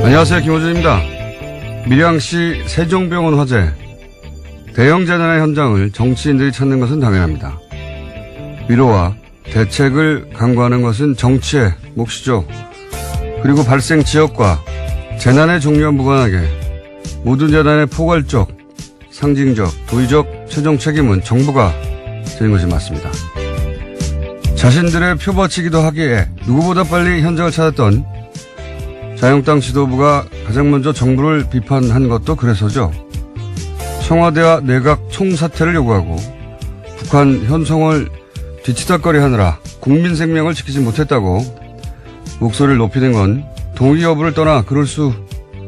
안녕하세요. 김호준입니다. 밀양시 세종병원 화재 대형 재난의 현장을 정치인들이 찾는 것은 당연합니다. 위로와 대책을 강구하는 것은 정치의 몫이죠. 그리고 발생 지역과 재난의 종류와 무관하게 모든 재난의 포괄적, 상징적, 도의적 최종 책임은 정부가 지는 것이 맞습니다. 자신들의 표받치기도 하기에 누구보다 빨리 현장을 찾았던 자유한국당 지도부가 가장 먼저 정부를 비판한 것도 그래서죠. 청와대와 내각 총사퇴를 요구하고 북한 현송을 뒤치다거리 하느라 국민 생명을 지키지 못했다고 목소리를 높이는 건 동의 여부를 떠나 그럴 수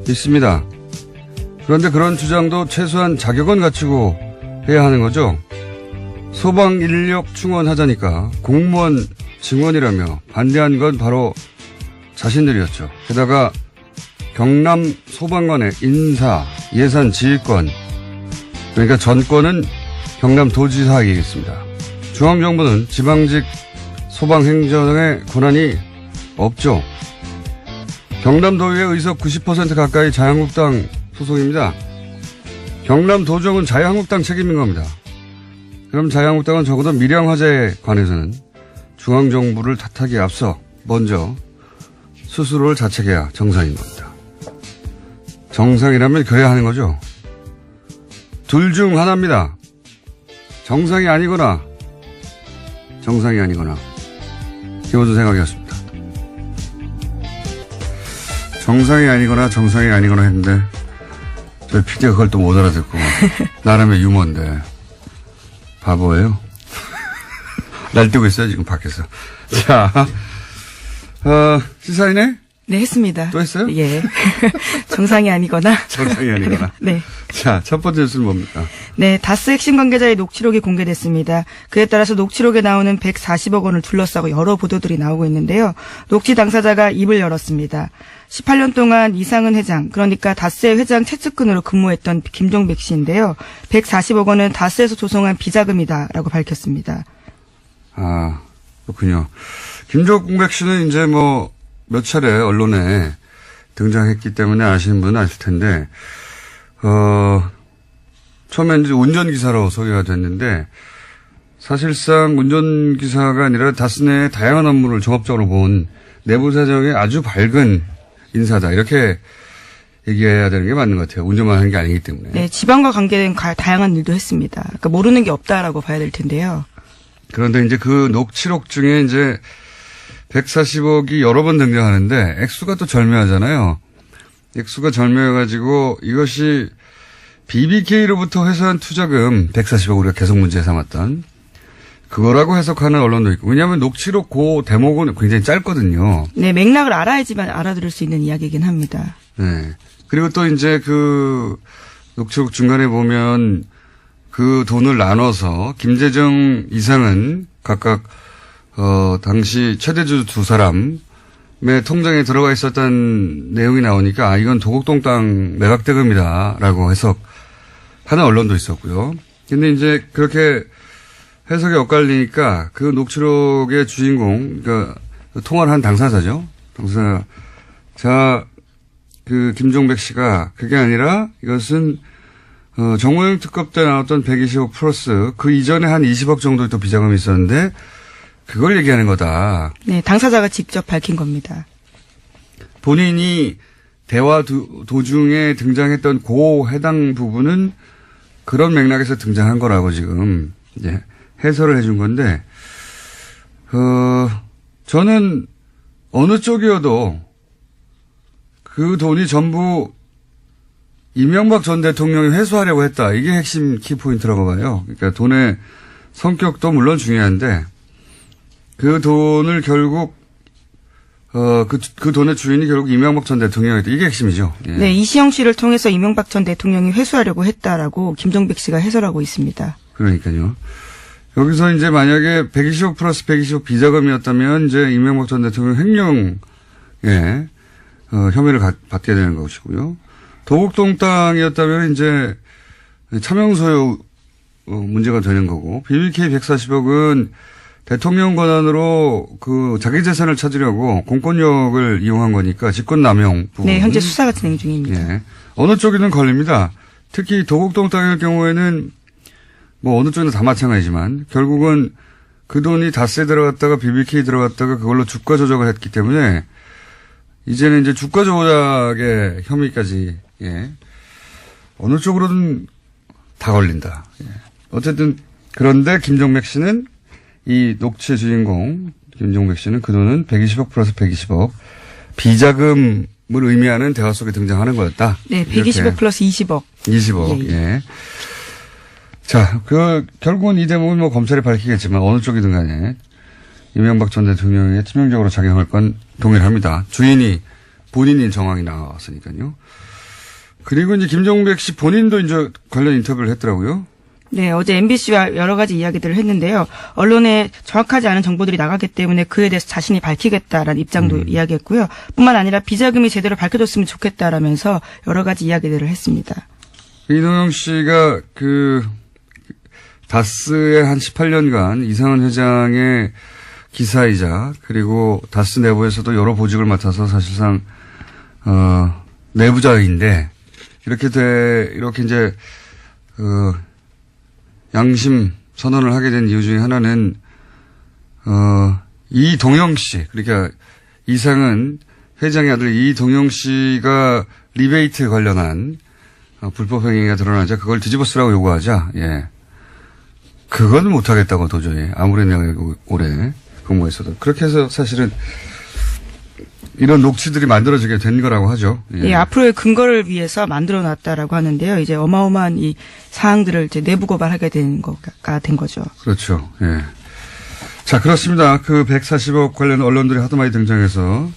있습니다. 그런데 그런 주장도 최소한 자격은 갖추고 해야 하는 거죠. 소방 인력 충원하자니까 공무원 증원이라며 반대한 건 바로 자신들이었죠. 게다가 경남 소방관의 인사, 예산, 지휘권, 그러니까 전권은 경남도지사에게있습니다. 중앙정부는 지방직 소방행정의 권한이 없죠. 경남도의회 의석 90% 가까이 자유한국당 소속입니다. 경남도정은 자유한국당 책임인 겁니다. 그럼 자유한국당은 적어도 밀양 화재에 관해서는 중앙정부를 탓하기에 앞서 먼저 스스로를 자책해야 정상인 겁니다. 정상이라면 그래야 하는 거죠. 둘 중 하나입니다. 정상이 아니거나 정상이 아니거나. 김호준 생각이었습니다. 정상이 아니거나 정상이 아니거나 했는데 저희 PD가 그걸 또 못 알아듣고 나름의 유머인데 바보예요. 날뛰고 있어요 지금 밖에서. 자, 시사인에? 네, 했습니다. 또 했어요? 예. 정상이 아니거나. 정상이 아니거나. 네. 자, 첫 번째 뉴스는 뭡니까? 네, 다스 핵심 관계자의 녹취록이 공개됐습니다. 그에 따라서 녹취록에 나오는 140억 원을 둘러싸고 여러 보도들이 나오고 있는데요. 녹취 당사자가 입을 열었습니다. 18년 동안 이상은 회장, 그러니까 다스의 회장 최측근으로 근무했던 김종백 씨인데요. 140억 원은 다스에서 조성한 비자금이다라고 밝혔습니다. 아, 그렇군요. 김종백 씨는 이제 몇 차례 언론에 등장했기 때문에 아시는 분은 아실 텐데, 처음엔 이제 운전기사로 소개가 됐는데, 사실상 운전기사가 아니라 다스 내의 다양한 업무를 종합적으로 본 내부 사정의 아주 밝은 인사다. 이렇게 얘기해야 되는 게 맞는 것 같아요. 운전만 하는 게 아니기 때문에. 네, 지방과 관계된 다양한 일도 했습니다. 그러니까 모르는 게 없다라고 봐야 될 텐데요. 그런데 이제 그 녹취록 중에 이제 140억이 여러 번 등장하는데 액수가 또 절묘하잖아요. 액수가 절묘해가지고 이것이 BBK로부터 회수한 투자금 140억 우리가 계속 문제 삼았던 그거라고 해석하는 언론도 있고. 왜냐하면 녹취록 그 대목은 굉장히 짧거든요. 네, 맥락을 알아야지만 알아들을 수 있는 이야기이긴 합니다. 네. 그리고 또 이제 그 녹취록 중간에 보면 그 돈을 나눠서 김재정 이상은 각각 당시 최대주 두 사람의 통장에 들어가 있었던 내용이 나오니까 이건 도곡동 땅 매각대금이다라고 해석하는 언론도 있었고요. 근데 이제 그렇게 해석이 엇갈리니까 그 녹취록의 주인공, 그러니까 통화를 한 당사자죠. 그 김종백 씨가 그게 아니라 이것은 정호영 특검 때 나왔던 120억 플러스 그 이전에 한 20억 정도의 또 비자금이 있었는데 그걸 얘기하는 거다. 네, 당사자가 직접 밝힌 겁니다. 본인이 대화 도중에 등장했던 그 해당 부분은 그런 맥락에서 등장한 거라고 지금 이제 해설을 해준 건데, 저는 어느 쪽이어도 그 돈이 전부 이명박 전 대통령이 회수하려고 했다. 이게 핵심 키포인트라고 봐요. 그러니까 돈의 성격도 물론 중요한데 그 돈을 결국 그 돈의 주인이 결국 이명박 전 대통령이었다. 이게 핵심이죠. 예. 네, 이시영 씨를 통해서 이명박 전 대통령이 회수하려고 했다라고 김종백 씨가 해설하고 있습니다. 그러니까요. 여기서 이제 만약에 120억 플러스 120억 비자금이었다면 이제 이명박 전 대통령 횡령에 혐의를 받게 되는 것이고요. 도곡동 땅이었다면 이제 차명소유 문제가 되는 거고 BBK 140억은 대통령 권한으로 그 자기 재산을 찾으려고 공권력을 이용한 거니까 직권남용 부분. 네, 현재 수사가 진행 중입니다. 예. 어느 쪽이든 걸립니다. 특히 도곡동 땅의 경우에는 뭐 어느 쪽이나 다 마찬가지지만 결국은 그 돈이 다스에 들어갔다가 BBK 들어갔다가 그걸로 주가 조작을 했기 때문에 이제는 이제 주가 조작의 혐의까지, 예. 어느 쪽으로든 다 걸린다. 예. 어쨌든 그런데 김종백 씨는 이 녹취의 주인공 김종백 씨는 그 돈은 120억 플러스 120억 비자금을 의미하는 대화 속에 등장하는 거였다. 네, 120억 플러스 20억. 20억. 예. 자, 결국은 이 대목은 뭐 검찰이 밝히겠지만 어느 쪽이든 간에 이명박 전 대통령에 치명적으로 작용할 건 동일합니다. 주인이 본인인 정황이 나왔으니까요. 그리고 이제 김종백 씨 본인도 이제 관련 인터뷰를 했더라고요. 네, 어제 MBC와 여러 가지 이야기들을 했는데요. 언론에 정확하지 않은 정보들이 나가기 때문에 그에 대해서 자신이 밝히겠다라는 입장도 이야기했고요. 뿐만 아니라 비자금이 제대로 밝혀졌으면 좋겠다라면서 여러 가지 이야기들을 했습니다. 이동영 씨가 다스의 한 18년간 이상은 회장의 기사이자 그리고 다스 내부에서도 여러 보직을 맡아서 사실상 내부자인데 이렇게 이제 양심 선언을 하게 된 이유 중에 하나는 이동영 씨, 그러니까 이상은 회장의 아들 이동영 씨가 리베이트 관련한 불법 행위가 드러나자 그걸 뒤집어 쓰라고 요구하자. 예. 그건 못하겠다고 도저히 아무리 내가 오래 근무했어도 그렇게 해서 사실은 이런 녹취들이 만들어지게 된 거라고 하죠. 예. 예, 앞으로의 근거를 위해서 만들어놨다라고 하는데요. 이제 어마어마한 이 사항들을 이제 내부 고발하게 된 거가 된 거죠. 그렇죠. 예. 자, 그렇습니다. 그 140억 관련 언론들이 하도 많이 등장해서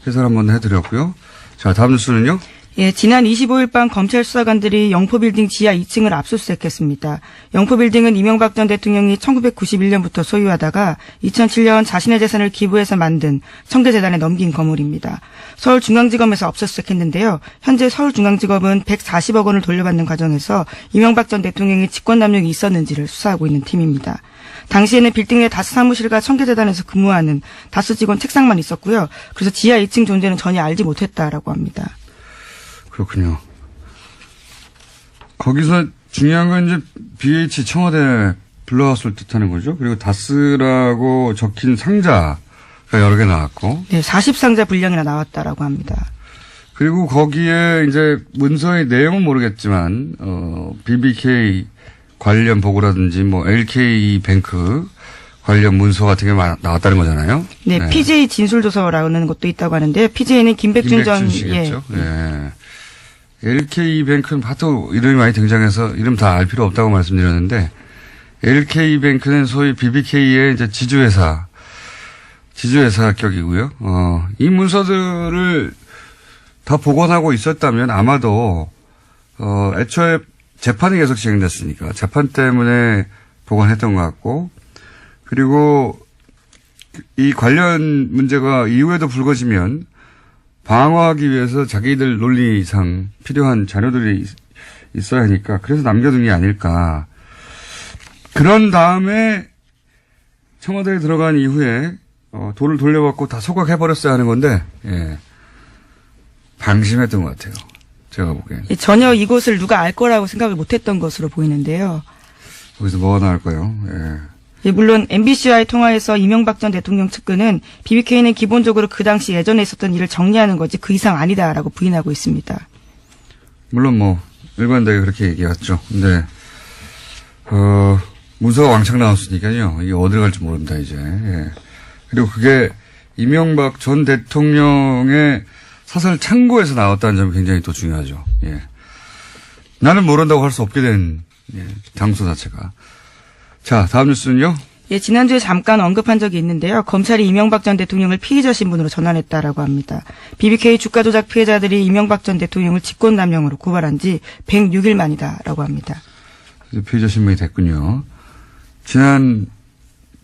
해설 한번 해드렸고요. 자, 다음 뉴스는요. 예, 지난 25일 밤 검찰 수사관들이 영포빌딩 지하 2층을 압수수색했습니다. 영포빌딩은 이명박 전 대통령이 1991년부터 소유하다가 2007년 자신의 재산을 기부해서 만든 청계재단에 넘긴 건물입니다. 서울중앙지검에서 압수수색했는데요. 현재 서울중앙지검은 140억 원을 돌려받는 과정에서 이명박 전 대통령이 직권남용이 있었는지를 수사하고 있는 팀입니다. 당시에는 빌딩 내 다스 사무실과 청계재단에서 근무하는 다스 직원 책상만 있었고요. 그래서 지하 2층 존재는 전혀 알지 못했다라고 합니다. 그렇군요. 거기서 중요한 건 이제 BH 청와대 블루하우스를 뜻하는 거죠. 그리고 다스라고 적힌 상자가 여러 개 나왔고. 네, 40상자 분량이나 나왔다라고 합니다. 그리고 거기에 이제 문서의 내용은 모르겠지만, BBK 관련 보고라든지 뭐 LK 뱅크 관련 문서 같은 게 나왔다는 거잖아요. 네, 네. PJ 진술조서라는 것도 있다고 하는데, PJ는 김백준 전. 씨겠죠. 예. 네. LK뱅크는 하도 이름이 많이 등장해서 이름 다 알 필요 없다고 말씀드렸는데 LK뱅크는 소위 BBK의 이제 지주회사 격이고요. 이 문서들을 다 복원하고 있었다면 아마도 애초에 재판이 계속 진행됐으니까 재판 때문에 복원했던 것 같고 그리고 이 관련 문제가 이후에도 불거지면 방어하기 위해서 자기들 논리상 필요한 자료들이 있어야 하니까 그래서 남겨둔 게 아닐까. 그런 다음에 청와대에 들어간 이후에 돈을 돌려받고 다 소각해버렸어야 하는 건데 예. 방심했던 것 같아요. 제가 보기엔. 전혀 이곳을 누가 알 거라고 생각을 못했던 것으로 보이는데요. 거기서 뭐가 나올까요? 예. 예, 물론 MBC와의 통화에서 이명박 전 대통령 측근은 BBK는 기본적으로 그 당시 예전에 있었던 일을 정리하는 거지 그 이상 아니다라고 부인하고 있습니다. 물론 뭐 일관되게 그렇게 얘기했죠. 근데 문서가 왕창 나왔으니까요. 이게 어디로 갈지 모릅니다 이제. 예. 그리고 그게 이명박 전 대통령의 사설 창고에서 나왔다는 점이 굉장히 또 중요하죠. 예. 나는 모른다고 할 수 없게 된 장소 자체가. 자, 다음 뉴스는요? 예, 지난주에 잠깐 언급한 적이 있는데요. 검찰이 이명박 전 대통령을 피의자 신분으로 전환했다라고 합니다. BBK 주가 조작 피해자들이 이명박 전 대통령을 직권남용으로 고발한 지 106일 만이다라고 합니다. 피의자 신분이 됐군요. 지난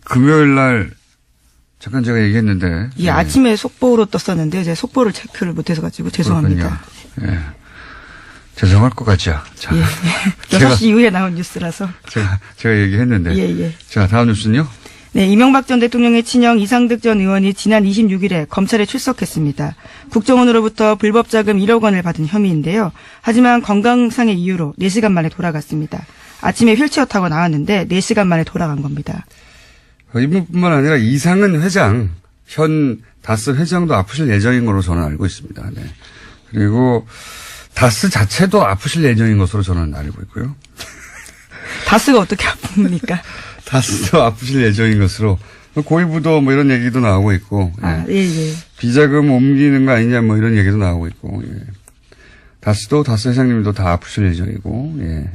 금요일 날 잠깐 제가 얘기했는데. 예, 아침에 속보로 떴었는데 제가 속보를 체크를 못해서 가지고 죄송합니다. 예. 죄송할 것 같죠. 자, 예. 6시 이후에 나온 뉴스라서. 제가 얘기했는데. 예. 자, 다음 뉴스는요? 네, 이명박 전 대통령의 친형 이상득 전 의원이 지난 26일에 검찰에 출석했습니다. 국정원으로부터 불법 자금 1억 원을 받은 혐의인데요. 하지만 건강상의 이유로 4시간 만에 돌아갔습니다. 아침에 휠체어 타고 나왔는데 4시간 만에 돌아간 겁니다. 이분뿐만 아니라 이상은 회장, 현 다스 회장도 아프실 예정인 걸로 저는 알고 있습니다. 네. 그리고 다스 자체도 아프실 예정인 것으로 저는 알고 있고요. 다스가 어떻게 아픕니까? 다스도 아프실 예정인 것으로 고위부도 뭐 이런 얘기도 나오고 있고, 아, 예, 예. 비자금 옮기는 거 아니냐 뭐 이런 얘기도 나오고 있고, 예. 다스 회장님도 다 아프실 예정이고, 예.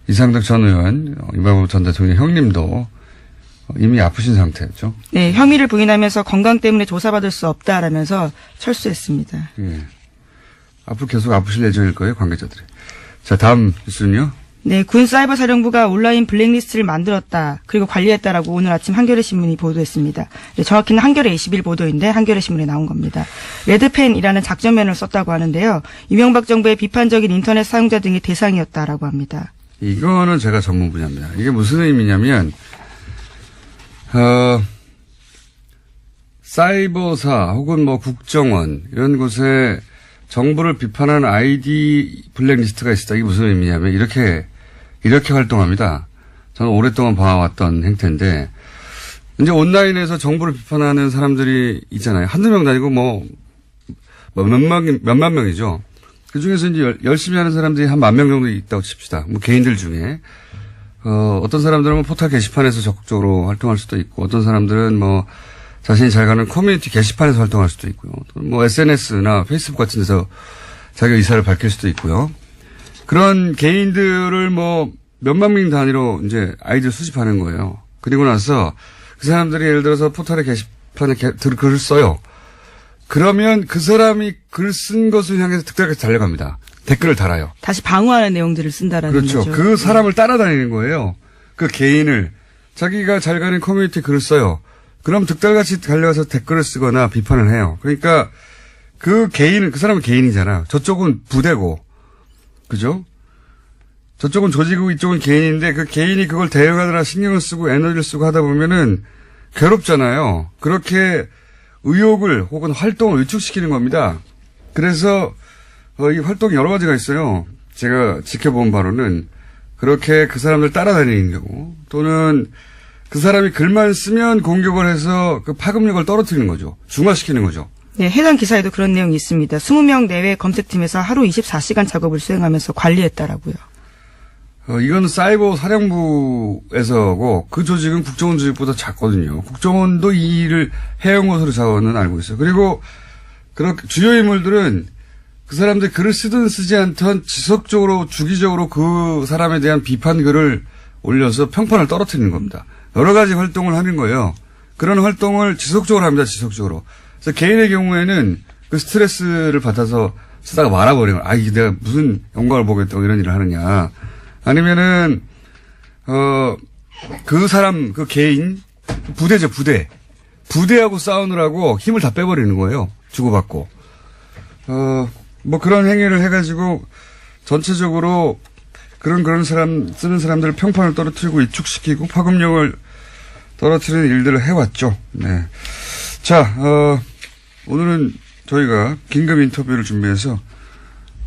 이상득 전 의원, 이명박 전 대통령 형님도 이미 아프신 상태였죠. 네, 혐의를 부인하면서 건강 때문에 조사받을 수 없다라면서 철수했습니다. 예. 앞으로 계속 아프실 예정일 거예요, 관계자들이. 자, 다음 뉴스는요. 네, 군 사이버 사령부가 온라인 블랙리스트를 만들었다. 그리고 관리했다라고 오늘 아침 한겨레 신문이 보도했습니다. 네, 정확히는 한겨레 21 보도인데 한겨레 신문에 나온 겁니다. 레드펜이라는 작전면을 썼다고 하는데요. 이명박 정부의 비판적인 인터넷 사용자 등의 대상이었다라고 합니다. 이거는 제가 전문 분야입니다. 이게 무슨 의미냐면, 사이버사 혹은 뭐 국정원 이런 곳에 정부를 비판하는 아이디 블랙리스트가 있다. 이게 무슨 의미냐면 이렇게 활동합니다. 저는 오랫동안 봐왔던 행태인데 이제 온라인에서 정부를 비판하는 사람들이 있잖아요. 한두 명도 아니고 몇만 명이죠. 그 중에서 이제 열심히 하는 사람들이 한 10,000명 정도 있다고 칩시다. 뭐 개인들 중에. 어떤 사람들은 뭐 포털 게시판에서 적극적으로 활동할 수도 있고, 어떤 사람들은 뭐 자신이 잘 가는 커뮤니티 게시판에서 활동할 수도 있고요. 또 뭐 SNS나 페이스북 같은 데서 자기 의사를 밝힐 수도 있고요. 그런 개인들을 뭐 몇만 명 단위로 이제 아이디를 수집하는 거예요. 그리고 나서 그 사람들이 예를 들어서 포털의 게시판에 글을 써요. 그러면 그 사람이 글 쓴 것을 향해서 득달까지 달려갑니다. 댓글을 달아요. 다시 방어하는 내용들을 쓴다라는 그렇죠. 거죠. 그 사람을 따라다니는 거예요. 그 개인을. 자기가 잘 가는 커뮤니티 글을 써요. 그럼 득달같이 달려가서 댓글을 쓰거나 비판을 해요. 그러니까 그 사람은 개인이잖아. 저쪽은 부대고. 그죠? 저쪽은 조직이고 이쪽은 개인인데 그 개인이 그걸 대응하느라 신경을 쓰고 에너지를 쓰고 하다 보면은 괴롭잖아요. 그렇게 의욕을 혹은 활동을 위축시키는 겁니다. 그래서 이 활동이 여러 가지가 있어요. 제가 지켜본 바로는 그렇게 그 사람들 따라다니는 경우 또는 그 사람이 글만 쓰면 공격을 해서 그 파급력을 떨어뜨리는 거죠. 중화시키는 거죠. 네, 해당 기사에도 그런 내용이 있습니다. 20명 내외 검색팀에서 하루 24시간 작업을 수행하면서 관리했다라고요. 이건 사이버 사령부에서고 그 조직은 국정원 조직보다 작거든요. 국정원도 이 일을 해온 것으로 저는 알고 있어요. 그리고 그렇게 주요 인물들은 그 사람들이 글을 쓰든 쓰지 않든 지속적으로 주기적으로 그 사람에 대한 비판 글을 올려서 평판을 떨어뜨리는 겁니다. 여러 가지 활동을 하는 거예요. 그런 활동을 지속적으로 합니다. 지속적으로. 그래서 개인의 경우에는 그 스트레스를 받아서 쓰다가 말아버리는 거예요. 이게 내가 무슨 영광을 보겠다고 이런 일을 하느냐. 아니면은 그 사람 그 개인 부대죠. 부대하고 싸우느라고 힘을 다 빼버리는 거예요. 주고받고. 뭐 그런 행위를 해가지고 전체적으로 그런 사람 쓰는 사람들 평판을 떨어뜨리고 위축시키고 파급력을 떨어뜨리는 일들을 해왔죠. 네. 자, 오늘은 저희가 긴급 인터뷰를 준비해서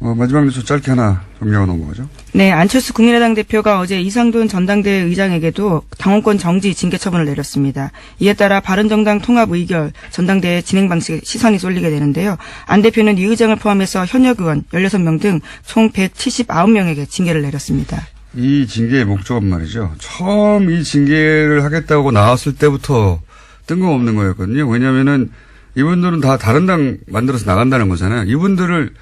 마지막 뉴스 짧게 하나 정리하고 넘어가죠. 네, 안철수 국민의당 대표가 어제 이상돈 전당대회 의장에게도 당원권 정지 징계 처분을 내렸습니다. 이에 따라 바른정당 통합 의결 전당대회 진행 방식에 시선이 쏠리게 되는데요. 안 대표는 이 의장을 포함해서 현역 의원 16명 등 총 179명에게 징계를 내렸습니다. 이 징계의 목적은 말이죠. 처음 이 징계를 하겠다고 나왔을 때부터 뜬금없는 거였거든요. 왜냐하면은 이분들은 다 다른 당 만들어서 나간다는 거잖아요. 이분들을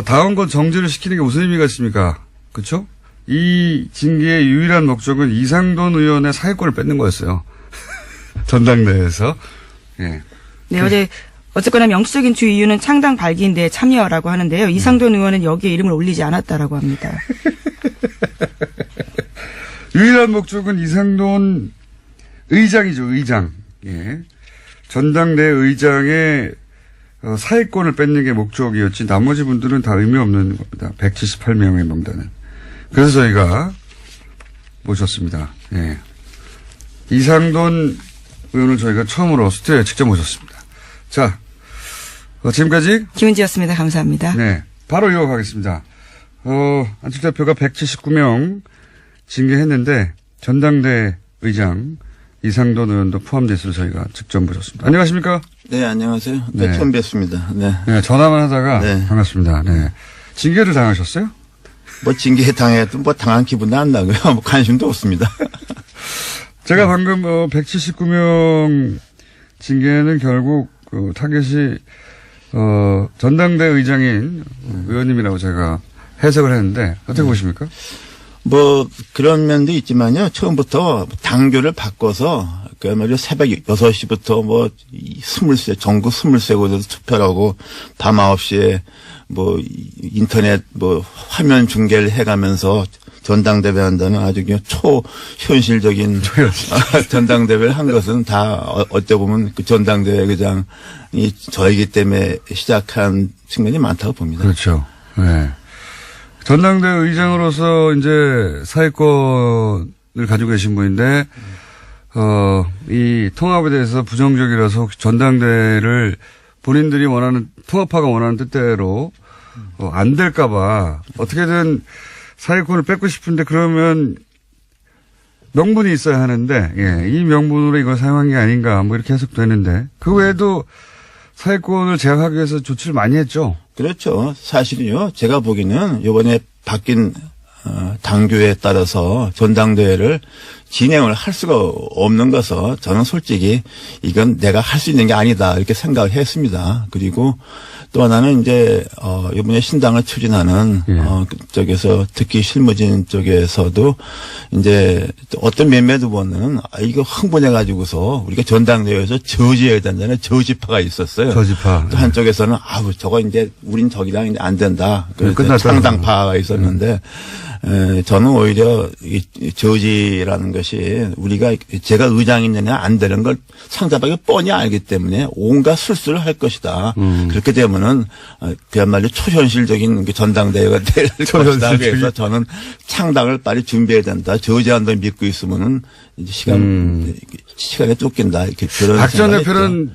당원권 정지를 시키는 게 무슨 의미가 있습니까? 그렇죠? 이 징계의 유일한 목적은 이상돈 의원의 사회권을 뺏는 거였어요. 전당대회에서. 예. 네, 어쨌거나 명시적인 주 이유는 창당 발기인데 참여라고 하는데요. 이상돈 의원은 여기에 이름을 올리지 않았다라고 합니다. 유일한 목적은 이상돈 의장이죠. 의장. 예. 전당대회 의장의 사회권을 뺏는 게 목적이었지 나머지 분들은 다 의미 없는 겁니다. 178명의 명단은. 그래서 저희가 모셨습니다. 예. 이상돈 의원을 저희가 처음으로 스튜디오에 직접 모셨습니다. 자, 지금까지 김은지였습니다. 감사합니다. 네, 바로 이어가겠습니다. 안철수 대표가 179명 징계했는데 전당대 의장 이상돈 의원도 포함돼서 저희가 직접 모셨습니다. 안녕하십니까? 네, 안녕하세요. 네. 처음 뵙습니다. 네. 네, 전화만 하다가 네. 반갑습니다. 네. 징계를 당하셨어요? 뭐 징계 당해도 뭐 당한 기분도 안 나고요. 뭐 관심도 없습니다. 제가 방금 179명 징계는 결국 그 타겟이 전당대 의장인 의원님이라고 제가 해석을 했는데 어떻게 보십니까? 뭐 그런 면도 있지만요. 처음부터 당규를 바꿔서 그야말로 새벽 6시부터 뭐 23, 전국 23곳에서 투표를 하고 밤 9시에 뭐 인터넷 뭐 화면 중계를 해가면서 전당대회 한다는 아주 그냥 초현실적인 전당대회를 한 것은 다 어떻게 보면 그 전당대회 의장이 저이기 때문에 시작한 측면이 많다고 봅니다. 그렇죠. 네. 전당대 의장으로서 이제 사회권을 가지고 계신 분인데, 이 통합에 대해서 부정적이라서 혹시 전당대를 본인들이 원하는, 통합파가 원하는 뜻대로, 안 될까봐 어떻게든 사회권을 뺏고 싶은데 그러면 명분이 있어야 하는데, 예, 이 명분으로 이걸 사용한 게 아닌가, 뭐 이렇게 해석되는데, 그 외에도 사회권을 제약하기 위해서 조치를 많이 했죠. 그렇죠. 사실은요. 제가 보기에는 이번에 바뀐 당규에 따라서 전당대회를 진행을 할 수가 없는 것은 저는 솔직히 이건 내가 할 수 있는 게 아니다 이렇게 생각을 했습니다. 그리고 또 하나는 이제 이번에 신당을 추진하는 쪽에서 특히 실무진 쪽에서도 이제 어떤 몇몇 의원은 이거 흥분해 가지고서 우리가 전당대회에서 저지해야 된다는 저지파가 있었어요. 저지파. 또 한쪽에서는 아우 저거 이제 우린 저기랑 이제 안 된다. 끝났다. 상당파가 있었는데 저는 오히려 이 저지라는 것이 우리가 제가 의장이느냐 안 되는 걸 상대방이 뻔히 알기 때문에 온갖 술수를 할 것이다. 그렇게 되면은 그야말로 초현실적인 전당대회가 될 것이다. 그래서 저는 창당을 빨리 준비해야 된다. 저지한다 믿고 있으면은 이제 시간에 쫓긴다. 이렇게 그런. 박 전 대표는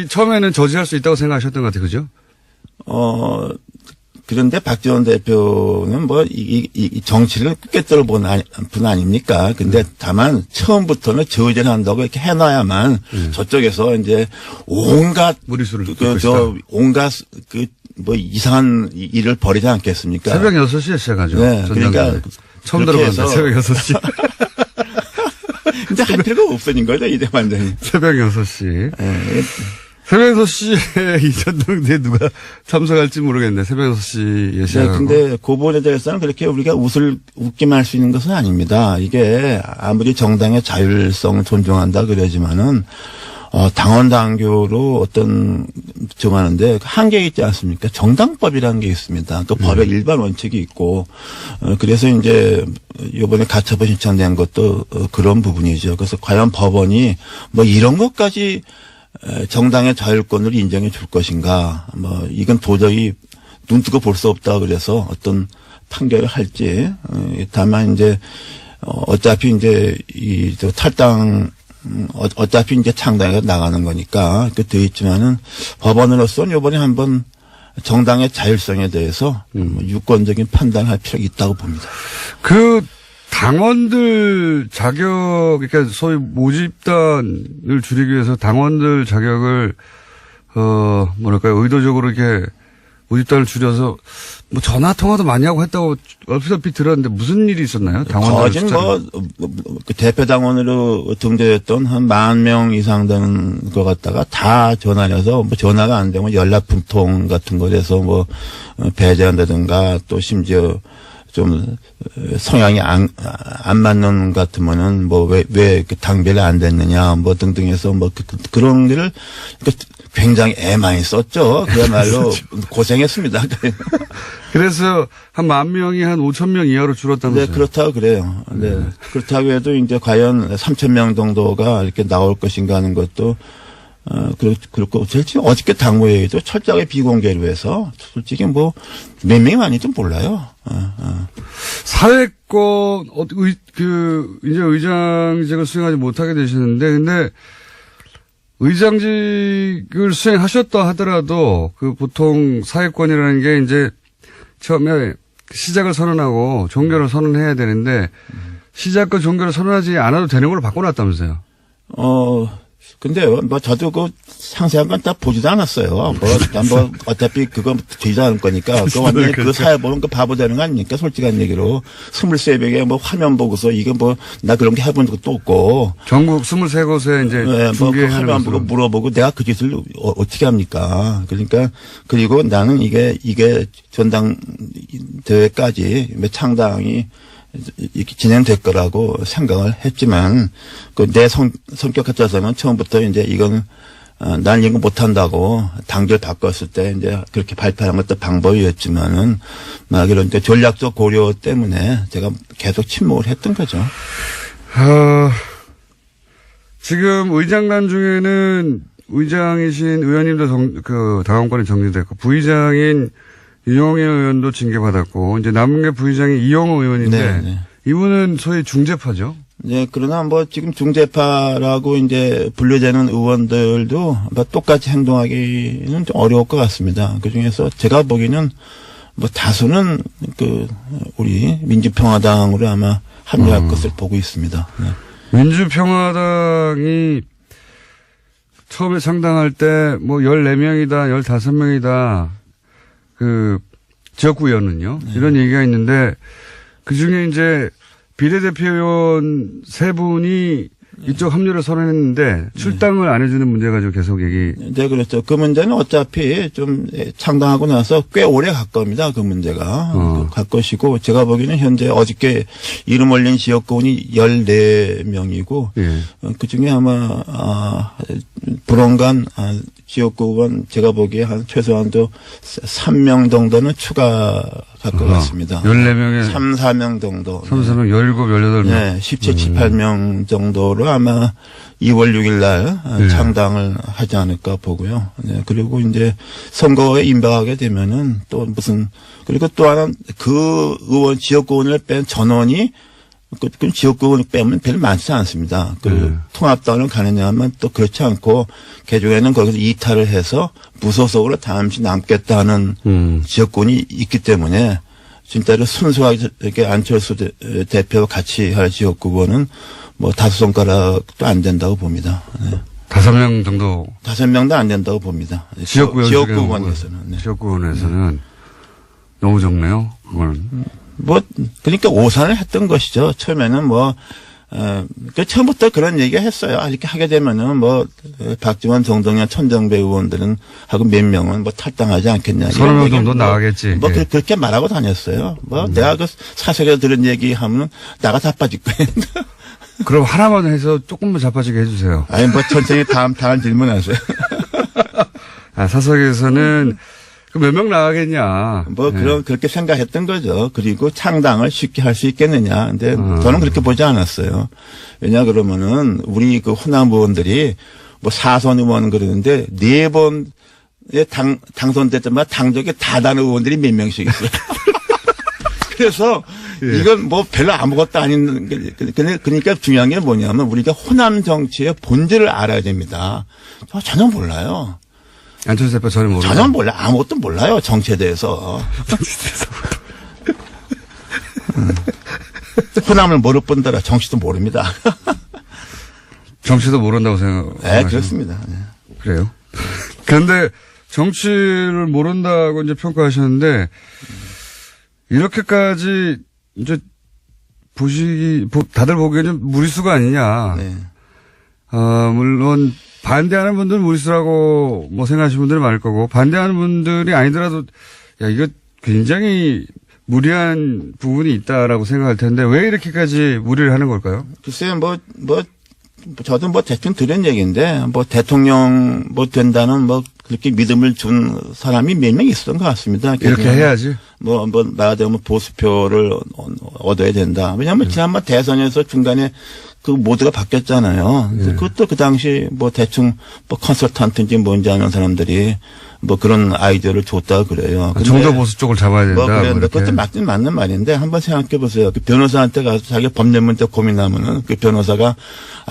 처음에는 저지할 수 있다고 생각하셨던 것 같아요. 그죠? 그런데 박 전 대표는 뭐, 이 정치를 꿰뚫어 본 분 아닙니까? 근데 다만 처음부터는 저지를 한다고 이렇게 해놔야만 저쪽에서 이제 온갖, 무리수를 온갖 뭐 이상한 일을 벌이지 않겠습니까? 새벽 6시에 시작하죠. 네. 그러니까. 처음 들어봤는데 새벽 6시. 근데 할 필요가 없어진 거죠, 이제 완전히. 새벽 6시. 네. 새벽 6시에 이 전당대회 누가 참석할지 모르겠네. 새벽 6시에 시작하고. 네, 근데 그 부분에 대해서는 그렇게 우리가 웃기만 할 수 있는 것은 아닙니다. 이게 아무리 정당의 자율성을 존중한다 그러지만은 당원 당규로 어떤 정하는데 한계가 있지 않습니까? 정당법이라는 게 있습니다. 또 법의 일반 원칙이 있고 그래서 이제 이번에 가처분 신청된 것도 그런 부분이죠. 그래서 과연 법원이 뭐 이런 것까지 정당의 자율권을 인정해 줄 것인가. 뭐 이건 도저히 눈 뜨고 볼 수 없다 그래서 어떤 판결을 할지. 다만 이제 어차피 이제 이 탈당 어차피 이제 창당에 나가는 거니까 그 돼 있지만은 법원으로서는 이번에 한번 정당의 자율성에 대해서 유권적인 판단을 할 필요가 있다고 봅니다. 그 당원들 자격, 그러니까 소위 모집단을 줄이기 위해서 당원들 자격을, 뭐랄까요, 의도적으로 이렇게 모집단을 줄여서 뭐 전화 통화도 많이 하고 했다고 얼핏 들었는데 무슨 일이 있었나요? 당원들 그 대표 당원으로 등재됐던 한 10,000명 이상 되는 거 갖다가 다 전화해서 뭐 전화가 안 되면 연락풍통 같은 거에서 뭐 배제한다든가 또 심지어 좀 성향이 안 맞는 것 같으면은 뭐 왜 당별이 안 됐느냐 뭐 등등해서 뭐 그런 일을 굉장히 애 많이 썼죠. 그야말로 고생했습니다. 그래서 한 10,000명이 한 5,000명 이하로 줄었다면서요? 네, 그렇다고 그래요. 네. 그렇다고 해도 이제 과연 3,000명 정도가 이렇게 나올 것인가 하는 것도 그렇고, 솔직히 어저께 당무회의도 철저하게 비공개로 해서, 솔직히 뭐, 몇 명이 많이도 몰라요. 사회권, 이제 의장직을 수행하지 못하게 되시는데, 근데, 의장직을 수행하셨다 하더라도, 보통 사회권이라는 게 이제, 처음에 시작을 선언하고 종결을 선언해야 되는데, 시작과 종결을 선언하지 않아도 되는 걸로 바꿔놨다면서요? 근데 뭐 저도 그 상세한 건 다 보지도 않았어요. 어차피 그거 되지도 않을 거니까. 그 완전히 그 사회 보는 거 바보 되는 거 아닙니까? 솔직한 얘기로. 23명에 뭐 화면 보고서 이게 뭐 나 그런 게 해본 적도 없고. 전국 23곳에 이제 네, 뭐그 화면 보고 것으로. 물어보고 내가 그 짓을 어떻게 합니까? 그러니까 그리고 나는 이게 전당대회까지 창당이 이렇게 진행될 거라고 생각을 했지만, 내 성격 같아서는 처음부터 이제 이건, 난 이거 못한다고 당절 바꿨을 때 이제 그렇게 발표하는 것도 방법이었지만은, 막 이런 전략적 고려 때문에 제가 계속 침묵을 했던 거죠. 지금 의장단 중에는 의장이신 의원님도 당원권이 정지됐고, 부의장인 윤영애 의원도 징계받았고, 이제 남은 게 부의장이 이영호 의원인데, 네. 이분은 소위 중재파죠? 네, 그러나 뭐 지금 중재파라고 이제 분류되는 의원들도 뭐 똑같이 행동하기는 좀 어려울 것 같습니다. 그 중에서 제가 보기에는 뭐 다수는 우리 민주평화당으로 아마 합류할 것을 보고 있습니다. 네. 민주평화당이 처음에 창당할 때 뭐 14명이다, 15명이다, 지역구 의원은요. 네. 이런 얘기가 있는데, 그 중에 이제 비례대표의원 3분이 이쪽 합류를 선언했는데, 출당을 안 해주는 문제 가지고 계속 네, 그렇죠. 그 문제는 어차피 좀 창당하고 나서 꽤 오래 갈 겁니다. 그 문제가. 갈 것이고, 제가 보기에는 현재 어저께 이름 올린 지역구원이 14명이고, 예. 그 중에 아마, 불원간 지역구원 제가 보기에 한 최소한도 3명 정도는 추가할 것 같습니다. 14명에 3, 4명 정도. 3, 4명, 17, 18명. 네, 17, 18명 정도로 아마 2월 6일 날 네. 창당을 하지 않을까 보고요. 네, 그리고 이제 선거에 임박하게 되면은 또 그리고 또 하나 그 의원, 지역구원을 뺀 전원이 그 지역구를 빼면 별로 많지 않습니다. 통합당을 가느냐 하면 또 그렇지 않고 개종에는 거기서 이탈을 해서 무소속으로 잠시 남겠다는 지역구이 있기 때문에 진짜로 순수하게 이렇게 안철수 대표와 같이 할 지역구는 뭐 5손가락도 안 된다고 봅니다. 네. 5명 정도. 5명도 안 된다고 봅니다. 지역구원에서는. 네. 지역구원에서는 너무 적네요. 그거는. 그러니까 오산을 했던 것이죠. 처음에는 처음부터 그런 얘기 했어요. 이렇게 하게 되면은 박지원, 정동영, 천정배 의원들은 하고 몇 명은 탈당하지 않겠냐. 30명 정도 나가겠지. 예. 그렇게 말하고 다녔어요. 내가 사석에서 들은 얘기 하면 나가 자빠질 거예요. 그럼 하나만 해서 조금만 자빠지게 해주세요. 천천히 다음 질문하세요. 사석에서는 몇 명 나가겠냐. 그렇게 생각했던 거죠. 그리고 창당을 쉽게 할 수 있겠느냐. 근데 저는 그렇게 보지 않았어요. 왜냐 그러면은 우리 호남 의원들이 4선 의원 그러는데 4번에 당선될 때마다 당적에 다 다른 의원들이 몇 명씩 있어요. 그래서 이건 별로 아무것도 아닌, 그러니까 중요한 게 뭐냐면 우리가 호남 정치의 본질을 알아야 됩니다. 전혀 몰라요. 안철수 대표 전혀 모르죠. 전혀 몰라요. 아무것도 몰라요. 정치에 대해서. 호남을 모를 뿐더러 정치도 모릅니다. 정치도 모른다고 생각하시나요? 네, 그렇습니다. 네. 그래요? 그런데 정치를 모른다고 이제 평가하셨는데, 이렇게까지 이제 다들 보기에는 무리수가 아니냐. 네. 물론 반대하는 분들은 무리수라고 생각하시는 분들이 많을 거고, 반대하는 분들이 아니더라도 이거 굉장히 무리한 부분이 있다라고 생각할 텐데 왜 이렇게까지 무리를 하는 걸까요? 글쎄요, 저도 뭐 대충 들은 얘기인데 뭐 대통령 뭐 된다는 뭐 그렇게 믿음을 준 사람이 몇 명 있었던 것 같습니다. 이렇게 해야지. 뭐 말하자면 보수표를 얻어야 된다. 왜냐하면 지난번 대선에서 중간에 그 모드가 바뀌었잖아요. 그래서 그것도 그 당시 뭐 대충 뭐 컨설턴트인지 뭔지 아는 사람들이 뭐 그런 아이디어를 줬다 그래요. 정도 보수 쪽을 잡아야 된다. 뭐 그런데 이렇게. 그것도 맞는 말인데 한번 생각해 보세요. 그 변호사한테 가서 자기 법률 문제 고민하면은 그 변호사가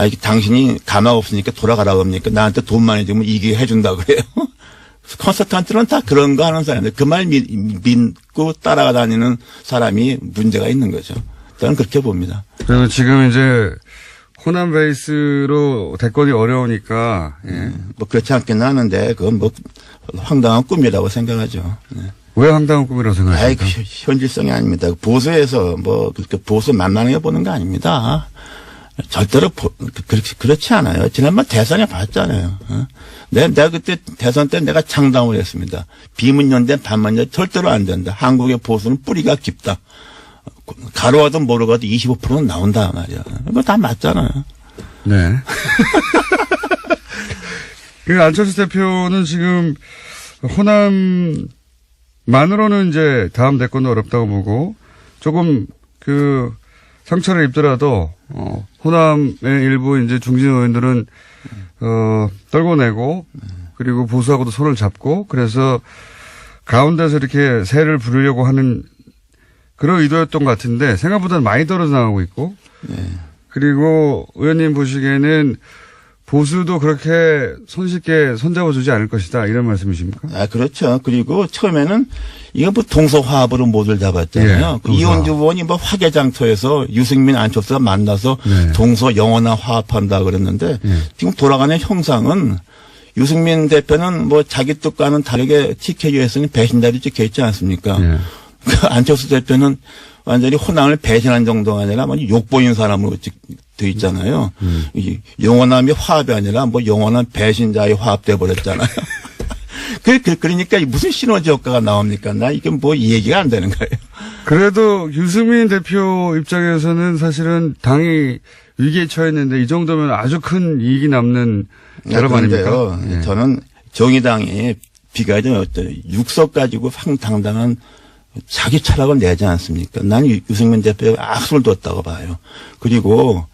이게 당신이 가망 없으니까 돌아가라고 합니까? 나한테 돈 많이 주면 이게 해준다 그래요. 컨설턴트는 다 그런 거 하는 사람인데 그 말 믿고 따라가 다니는 사람이 문제가 있는 거죠. 저는 그렇게 봅니다. 그리고 지금 이제 호남 베이스로 대권이 어려우니까 예. 뭐 그렇지 않겠나 하는데 그건 뭐 황당한 꿈이라고 생각하죠. 네. 왜 황당한 꿈이라고 생각하십니까? 현실성이 아닙니다. 보수에서 뭐 그렇게 보수 만만하게 보는 거 아닙니다. 절대로 그렇지 않아요. 지난번 대선에 봤잖아요. 내가 그때 대선 때 내가 창당을 했습니다. 비문연대 반문연대 절대로 안 된다. 한국의 보수는 뿌리가 깊다. 가로가든 모르가도 25%는 나온다 말이야. 이거 다 맞잖아요. 네. 그 안철수 대표는 지금 호남만으로는 이제 다음 대권도 어렵다고 보고 조금 그 상처를 입더라도 호남의 일부 이제 중진 의원들은 떨궈내고 그리고 보수하고도 손을 잡고 그래서 가운데서 이렇게 새를 부르려고 하는 그런 의도였던 것 같은데 생각보다는 많이 떨어져 나가고 있고 그리고 의원님 보시기에는 보수도 그렇게 손쉽게 손잡아주지 않을 것이다 이런 말씀이십니까? 그렇죠. 그리고 처음에는 이거 뭐 동서화합으로 모두를 잡았잖아요. 예, 이원주 의원이 뭐 화개장터에서 유승민 안철수가 만나서 네. 동서 영원한 화합한다 그랬는데 지금 돌아가는 형상은 유승민 대표는 뭐 자기 뜻과는 다르게 TKU에서는 배신자로 찍혀 있지 않습니까? 예. 안철수 대표는 완전히 호남을 배신한 정도가 아니라 완전 욕보인 사람으로 돼 있잖아요. 이 영원함이 화합이 아니라 뭐 영원한 배신자의 화합돼 버렸잖아요. 그러니까 무슨 시너지 효과가 나옵니까? 나 이게 뭐 얘기가 안 되는 거예요. 그래도 유승민 대표 입장에서는 사실은 당이 위기에 처했는데 이 정도면 아주 큰 이익이 남는 결합 아닙니까? 예. 저는 정의당이 비가좀 어때요? 6석 가지고 황당당한 자기 철학을 내지 않습니까? 난 유승민 대표가 악수를 뒀다고 봐요. 그리고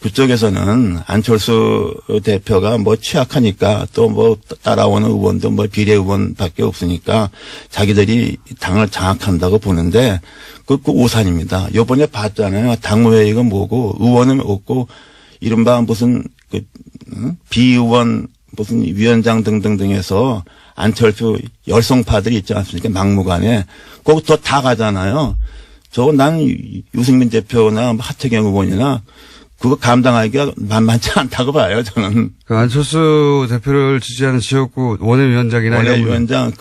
그쪽에서는 안철수 대표가 뭐 취약하니까 또 뭐 따라오는 의원도 뭐 비례 의원밖에 없으니까 자기들이 당을 장악한다고 보는데 그 오산입니다. 요번에 봤잖아요. 당무회의가 뭐고 의원은 없고 이른바 무슨 비의원 무슨 위원장 등등등에서 안철수 열성파들이 있지 않습니까? 막무가내. 거기서 다 가잖아요. 난 유승민 대표나 하태경 의원이나 그거 감당하기가 만만치 않다고 봐요, 저는. 그 안철수 대표를 지지하는 지역구 원외위원장이나 원외위원장,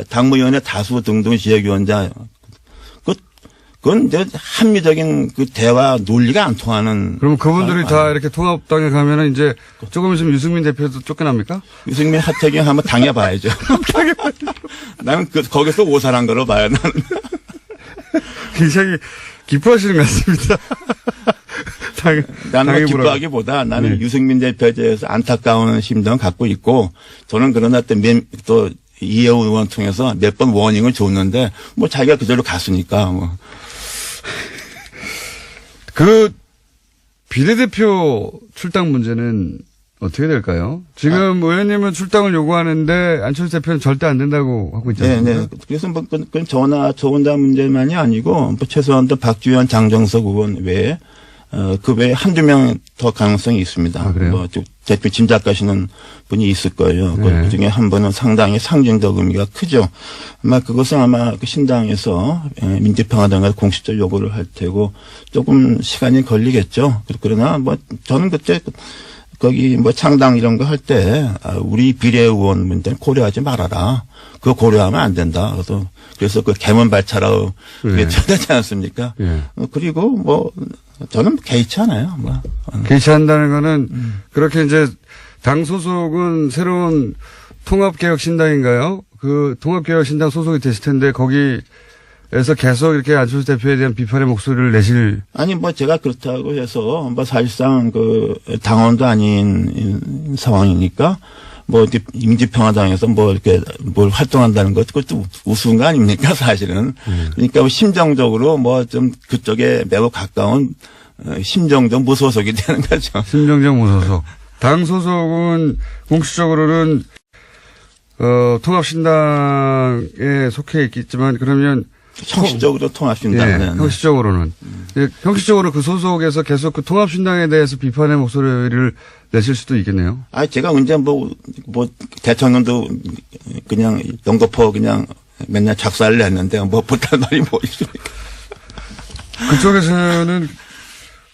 당무위원회 다수 등등 지역위원장. 그건 이제 합리적인 그 대화 논리가 안 통하는. 그럼 그분들이 다 이렇게 통합당에 가면은 이제 조금 있으면 유승민 대표도 쫓겨납니까? 유승민, 하태경 한번 당해봐야죠. 나는 거기서 오산한 거로 봐요, 나는. 굉장히 기뻐하시는 것 같습니다. 나는 뭐 기뻐하기보다 나는 유승민 대표에 대해서 안타까운 심정을 갖고 있고 저는 그러나 또 이혜원 의원 통해서 몇 번 워닝을 줬는데 뭐 자기가 그대로 갔으니까 뭐. 그 비례대표 출당 문제는 어떻게 될까요? 지금 의원님은 출당을 요구하는데 안철수 대표는 절대 안 된다고 하고 있잖아요. 네. 그래서 뭐 그건 저나 저 혼자 문제만이 아니고 뭐 최소한도 박주현, 장정석 의원 외에 그 외에 한두 명 더 가능성이 있습니다. 그래요? 뭐 대표 짐작하시는 분이 있을 거예요. 네. 그 중에 한 분은 상당히 상징적 의미가 크죠. 아마 그것은 아마 그 신당에서 민주평화당과 공식적 요구를 할 테고 조금 시간이 걸리겠죠. 그러나 뭐 저는 그때 거기 뭐 창당 이런 거 할 때 우리 비례의원 문제는 고려하지 말아라. 그거 고려하면 안 된다. 그래서 그 개문발차라고 그게 되지 않습니까? 예. 그리고 뭐 저는 개의치 않아요. 뭐. 개의치한다는 거는 그렇게 이제 당 소속은 새로운 통합개혁신당인가요? 그 통합개혁신당 소속이 됐을 텐데 거기에 계속 이렇게 안철수 대표에 대한 비판의 목소리를 내실. 아니, 뭐, 제가 그렇다고 해서, 뭐, 사실상 당원도 아닌 상황이니까, 뭐, 이렇게 민주평화당에서 뭐, 이렇게 뭘 활동한다는 것, 그것도 우스운 거 아닙니까, 사실은. 그러니까 뭐 심정적으로 뭐, 좀 그쪽에 매우 가까운, 심정적 무소속이 되는 거죠. 심정적 무소속. 당 소속은 공식적으로는, 통합신당에 속해 있겠지만, 그러면 형식적으로 통합신당. 예, 형식적으로는. 예, 형식적으로 그 소속에서 계속 그 통합신당에 대해서 비판의 목소리를 내실 수도 있겠네요. 아, 제가 언제 대통령도 그냥 연거포 그냥 맨날 작사를 했는데 뭐 못할 말이 뭐 있습니까? 그쪽에서는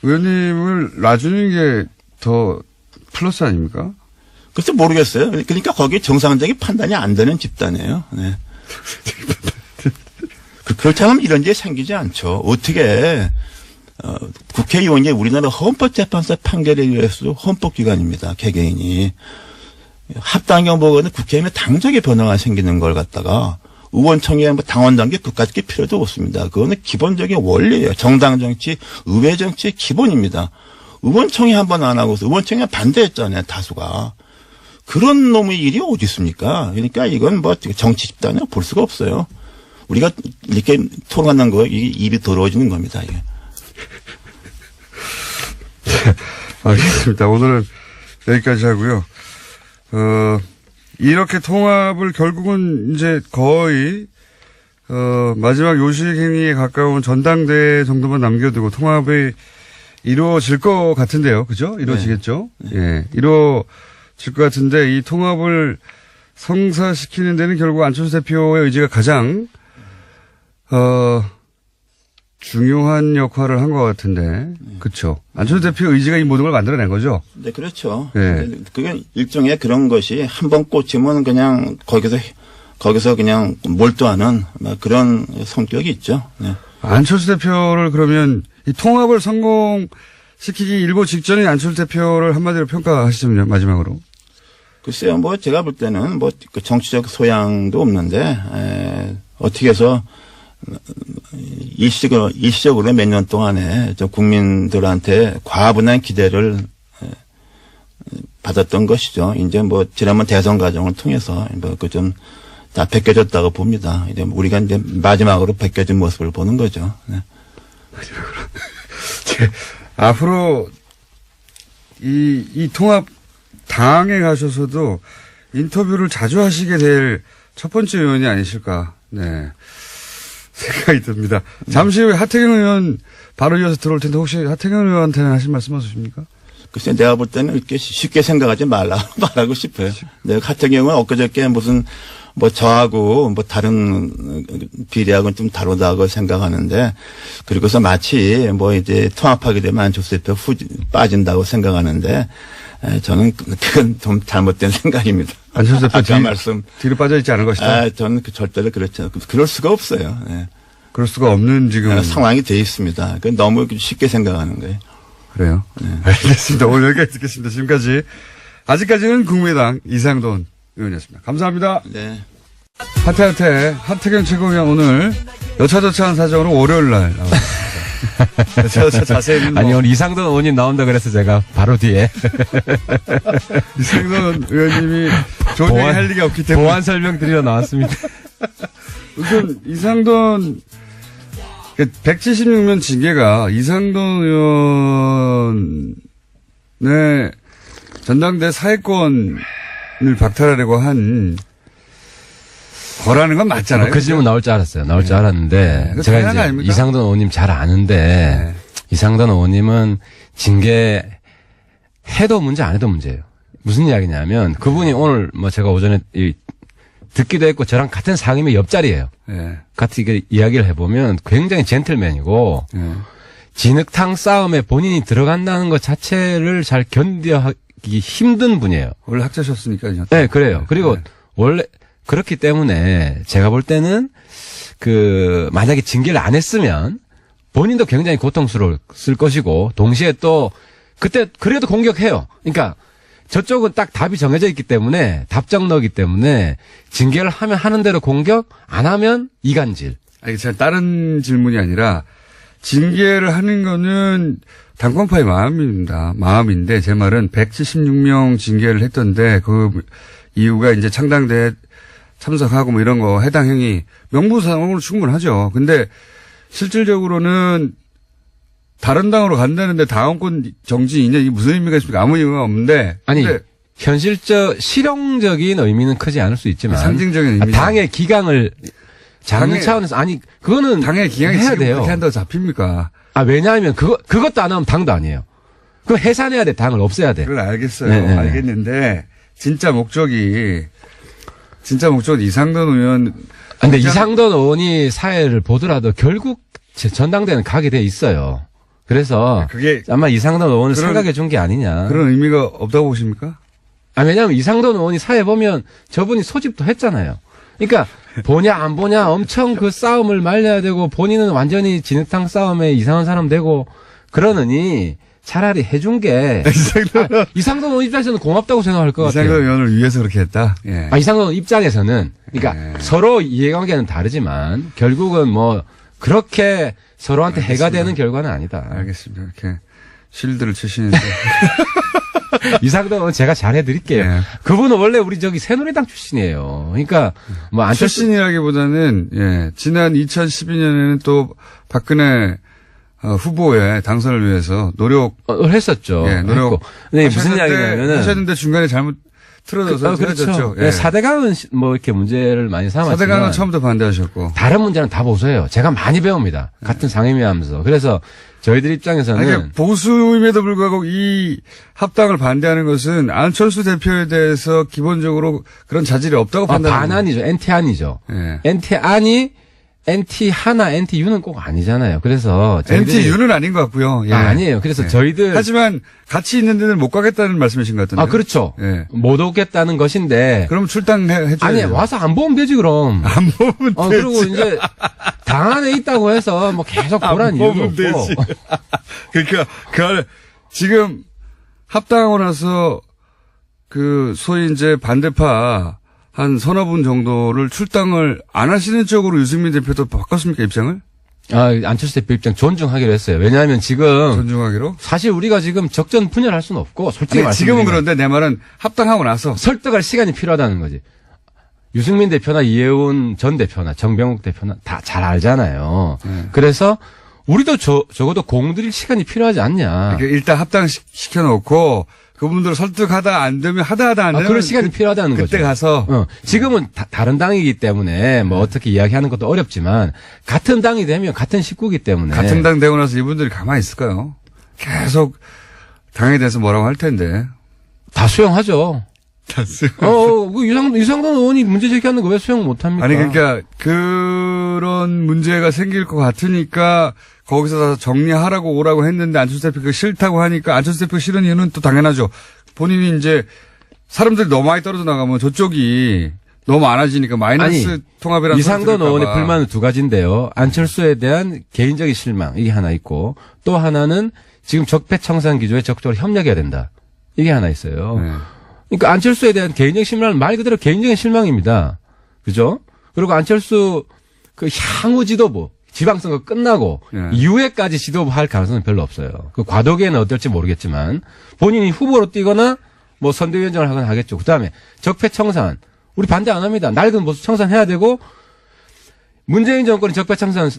의원님을 놔주는 게 더 플러스 아닙니까? 글쎄 모르겠어요. 그러니까 거기에 정상적인 판단이 안 되는 집단이에요. 네. 그렇다면 이런 게 생기지 않죠. 어떻게 국회의원이 우리나라 헌법재판소 판결에 의해서 헌법기관입니다. 개개인이. 합당경 보고는 국회의원의 당적의 변화가 생기는 걸 갖다가 의원총회 뭐 당원 단계 그까짓 게 필요도 없습니다. 그거는 기본적인 원리예요. 정당 정치, 의회 정치의 기본입니다. 의원총회 한 번 안 하고서 의원총회 반대했잖아요. 다수가. 그런 놈의 일이 어디 있습니까? 그러니까 이건 뭐 정치 집단이라고 볼 수가 없어요. 우리가 이렇게 토론하는 거 이게 입이 더러워지는 겁니다. 이게. 알겠습니다. 오늘은 여기까지 하고요. 이렇게 통합을 결국은 이제 거의 마지막 요식 행위에 가까운 전당대회 정도만 남겨두고 통합이 이루어질 것 같은데요. 그죠? 이루어지겠죠? 네. 예. 이루어질 것 같은데 이 통합을 성사시키는 데는 결국 안철수 대표의 의지가 가장 중요한 역할을 한 것 같은데, 그렇죠. 안철수 대표의 의지가 이 모든 걸 만들어낸 거죠. 네, 그렇죠. 네. 그게 일종의 그런 것이 한 번 꽂히면 그냥 거기서 그냥 몰두하는 그런 성격이 있죠. 네. 안철수 대표를 그러면 이 통합을 성공시키기 일보 직전에 안철수 대표를 한마디로 평가하시면요, 마지막으로. 글쎄요, 뭐 제가 볼 때는 뭐 정치적 소양도 없는데 어떻게 해서 일시적으로 몇 년 동안에 좀 국민들한테 과분한 기대를 받았던 것이죠. 이제 뭐 지난번 대선 과정을 통해서 뭐 그 좀 다 벗겨졌다고 봅니다. 이제 우리가 이제 마지막으로 벗겨진 모습을 보는 거죠. 네. 마지막으로. 앞으로 이 통합 당에 가셔서도 인터뷰를 자주 하시게 될 첫 번째 의원이 아니실까. 네. 생각이 듭니다. 잠시 후에 하태경 의원 바로 이어서 들어올 텐데 혹시 하태경 의원한테는 하실 말씀 없으십니까? 글쎄 내가 볼 때는 이렇게 쉽게 생각하지 말라고 싶어요. 내가 하태경은 엊그저께 무슨 뭐 저하고 뭐 다른 비례하고는 좀 다르다고 생각하는데 그리고서 마치 뭐 이제 통합하게 되면 안철수 대표 빠진다고 생각하는데 저는 그건 좀 잘못된 생각입니다. 안철수 대표 뒤로 빠져 있지 않은 것이다. 저는 절대로 그렇지 않고 그럴 수가 없어요. 네. 그럴 수가 없는 지금 상황이 돼 있습니다. 너무 쉽게 생각하는 거예요. 그래요? 네. 알겠습니다. 오늘 여기까지 듣겠습니다. 지금까지 아직까지는 국민의당 이상돈 의원이었습니다. 감사합니다. 네. 하태경 최고위원 오늘 여차저차한 사정으로 월요일 날 나왔습니다. 여차저차 자세히는 아니 오늘 이상돈 의원님 나온다 그래서 제가 바로 뒤에 이상돈 의원님이 좋은 얘기 할 리가 없기 때문에 보완 설명 드리러 나왔습니다. 우선 이상돈 176명 징계가 이상돈 의원의 전당대 사회권을 박탈하려고 한 거라는 건 맞잖아요. 그 질문 나올 줄 알았어요. 나올 줄 알았는데 네. 제가 이제 아닙니까? 이상돈 의원님 잘 아는데 네. 이상돈 의원님은 징계 해도 문제 안 해도 문제예요. 무슨 이야기냐면 그분이 오늘 뭐 제가 오전에 듣기도 했고 저랑 같은 상임위 옆자리예요. 네. 같이 이야기를 해보면 굉장히 젠틀맨이고 네. 진흙탕 싸움에 본인이 들어간다는 것 자체를 잘 견뎌하기 힘든 분이에요. 원래 학자셨으니까요. 네, 그래요. 그리고 원래 그렇기 때문에 제가 볼 때는 만약에 징계를 안 했으면 본인도 굉장히 고통스러웠을 것이고 동시에 또 그때 그래도 공격해요. 그러니까 저쪽은 딱 답이 정해져 있기 때문에 답정너기 때문에 징계를 하면 하는 대로 공격 안 하면 이간질. 아니, 제가 다른 질문이 아니라 징계를 하는 거는 당권파의 마음인데 제 말은 176명 징계를 했던데 그 이유가 이제 창당대회 참석하고 뭐 이런 거 해당 행위 명분상으로 충분하죠. 근데 실질적으로는 다른 당으로 간다는데 당원권 정지 2년 이게 무슨 의미가 있습니까? 아무 의미가 없는데. 아니 근데 실용적인 의미는 크지 않을 수 있지만 상징적인 의미. 당의 기강을 잡는 당의- 차원에서 아니 그거는 당의 기강이 해야 지금 돼요. 그렇게 한다고 잡힙니까? 왜냐하면 그것도 안 하면 당도 아니에요. 그거 해산해야 돼. 당을 없애야 돼. 그걸 알겠어요. 네. 알겠는데 진짜 목적은 이상돈 의원. 근데 이상돈 의원이 사회를 보더라도 결국 전당대회는 가게 돼 있어요. 그래서 그게 아마 이상돈 의원을 그런- 생각해 준 게 아니냐. 그런 의미가 없다고 보십니까? 왜냐하면 이상돈 의원이 사회 보면 저분이 소집도 했잖아요. 그러니까 보냐 안 보냐 엄청 그 싸움을 말려야 되고 본인은 완전히 진흙탕 싸움에 이상한 사람 되고 그러느니 차라리 해준 게 이상돈 의원 입장에서는 고맙다고 생각할 것 이상돈 같아요. 의원을 위해서 그렇게 했다. 예. 이상돈 의원 입장에서는 그러니까 서로 이해관계는 다르지만 결국은 뭐 그렇게 서로한테 해가 되는 결과는 아니다. 알겠습니다. 이렇게 실드를 치시는데. 이상돈 의원 제가 잘해드릴게요. 예. 그분은 원래 우리 저기 새누리당 출신이에요. 그러니까 뭐 안철수 출신이라기보다는 예, 지난 2012년에는 또 박근혜 후보의 당선을 위해서 노력 했었죠. 예, 노력 했고. 근데 무슨 이야기냐면은 하셨는데 중간에 잘못 틀어져서 그렇죠. 틀어졌죠. 예. 4대강은 뭐 이렇게 문제를 많이 삼았지만 4대강은 처음부터 반대하셨고. 다른 문제는 다 보세요. 제가 많이 배웁니다. 같은 상임위하면서. 그래서 저희들 입장에서는 아니, 보수임에도 불구하고 이 합당을 반대하는 것은 안철수 대표에 대해서 기본적으로 그런 자질이 없다고 판단합니다. 반안이죠. NT안이죠. 예. NT안이 NT하나 NTU는 꼭 아니잖아요. 그래서 저희들이 NTU는 아닌 것 같고요. 예. 아니에요. 그래서 예. 저희들 하지만 같이 있는 데는 못 가겠다는 말씀이신 것 같은데. 그렇죠. 예. 못 오겠다는 것인데 그럼 출당해 줘야 아니 돼요. 와서 안 보면 되지 그럼. 안 보면 되지. 그리고 이제 당 안에 있다고 해서 뭐 계속 보란 이유도 보면 없고. 되지. 그러니까 그걸 지금 합당하고 나서 그 소위 이제 반대파 한 서너 분 정도를 출당을 안 하시는 쪽으로 유승민 대표도 바꿨습니까 입장을? 안철수 대표 입장 존중하기로 했어요. 왜냐하면 지금 존중하기로? 사실 우리가 지금 적전 분열할 수는 없고 솔직히 아니, 지금은 말씀드리면 그런데 내 말은 합당하고 나서 설득할 시간이 필요하다는 거지. 유승민 대표나 이해운 전 대표나 정병욱 대표나 다 잘 알잖아요. 그래서 우리도 적어도 공들일 시간이 필요하지 않냐. 이렇게 일단 합당시켜놓고 그분들을 설득하다 안 되면 하다 안 되면 그럴 시간이 필요하다는 거죠. 그때 가서 지금은 다른 당이기 때문에 뭐 어떻게 이야기하는 것도 어렵지만 같은 당이 되면 같은 식구이기 때문에 같은 당 되고 나서 이분들이 가만히 있을까요? 계속 당에 대해서 뭐라고 할 텐데. 다 수용하죠. 다스. 이상돈 의원이 문제 제기하는 거 왜 수용 못 합니까? 아니 그러니까 그런 문제가 생길 것 같으니까 거기서 다 정리하라고 오라고 했는데 안철수 대표가 싫다고 하니까 안철수 대표가 싫은 이유는 또 당연하죠. 본인이 이제 사람들이 너무 많이 떨어져 나가면 저쪽이 너무 많아지니까 마이너스 통합이라는 이상돈 의원의 들을까 봐. 불만은 두 가지인데요. 안철수에 대한 개인적인 실망 이게 하나 있고 또 하나는 지금 적폐청산 기조에 적극적으로 협력해야 된다. 이게 하나 있어요. 네. 그러니까 안철수에 대한 개인적인 실망은 말 그대로 개인적인 실망입니다. 그죠? 그리고 안철수 그 향후 지도부 지방선거 끝나고 네. 이후에까지 지도부 할 가능성은 별로 없어요. 그 과도기에는 어떨지 모르겠지만 본인이 후보로 뛰거나 뭐 선대위원장을 하거나 하겠죠. 그다음에 적폐청산 우리 반대 안 합니다. 낡은 보수 청산해야 되고 문재인 정권이 적폐청산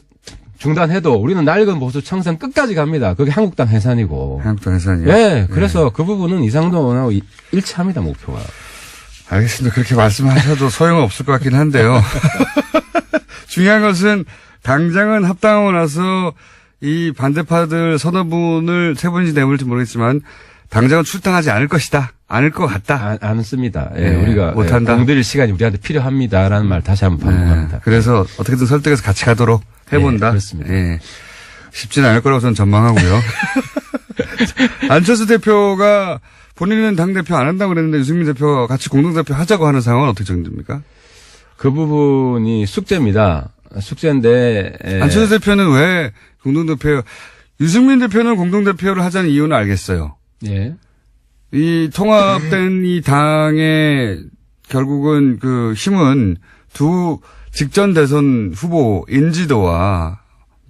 중단해도 우리는 낡은 보수 청산 끝까지 갑니다. 그게 한국당 해산이고. 한국당 해산이요? 네, 그래서 그 부분은 이상돈 의원하고 일치합니다, 목표가. 알겠습니다. 그렇게 말씀하셔도 소용은 없을 것 같긴 한데요. 중요한 것은 당장은 합당하고 나서 이 반대파들 서너 분을 세 분인지 네 분일지 모르겠지만 당장은 출당하지 않을 것이다. 않을 것 같다. 않습니다. 예, 네, 우리가 못한다. 공들일 시간이 우리한테 필요합니다라는 말 다시 한번 반복합니다. 그래서 어떻게든 설득해서 같이 가도록 해본다. 네, 그렇습니다. 예. 쉽지는 않을 거라고 저는 전망하고요. 안철수 대표가 본인은 당대표 안 한다고 그랬는데 유승민 대표가 같이 공동대표 하자고 하는 상황은 어떻게 정립니까? 그 부분이 숙제입니다. 숙제인데. 안철수 대표는 왜 공동대표, 유승민 대표는 공동대표를 하자는 이유는 알겠어요. 예. 이 통합된 이 당의 결국은 그 힘은 직전 대선 후보 인지도와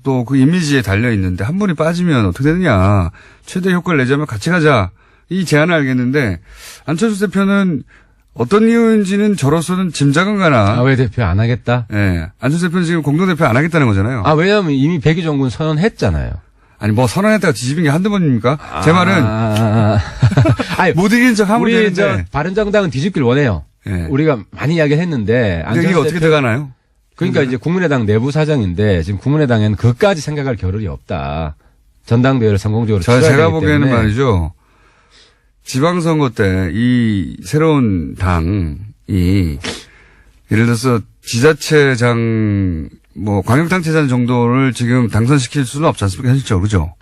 또 그 이미지에 달려 있는데 한 분이 빠지면 어떻게 되느냐. 최대 효과를 내자면 같이 가자. 이 제안을 알겠는데 안철수 대표는 어떤 이유인지는 저로서는 짐작은 가나. 왜 대표 안 하겠다? 예. 안철수 대표는 지금 공동대표 안 하겠다는 거잖아요. 왜냐하면 이미 백의종 군 선언했잖아요. 아니 뭐 선언했다가 뒤집은 게 한두 번입니까? 제 말은 아니, 못 이긴 척 하면 우리 되는데. 바른정당은 뒤집길 원해요. 예. 우리가 많이 이야기를 했는데 근데 이게 어떻게 돼가나요? 그러니까 이제 국민의당 내부 사정인데 지금 국민의당에는 그까지 생각할 겨를이 없다. 전당대회를 성공적으로 치러야 제가 되기 보기에는 때문에. 말이죠. 지방선거 때 이 새로운 당이 예를 들어서 지자체장 뭐 광역단체장 정도를 지금 당선시킬 수는 없지 않습니까? 현실적으로 그죠?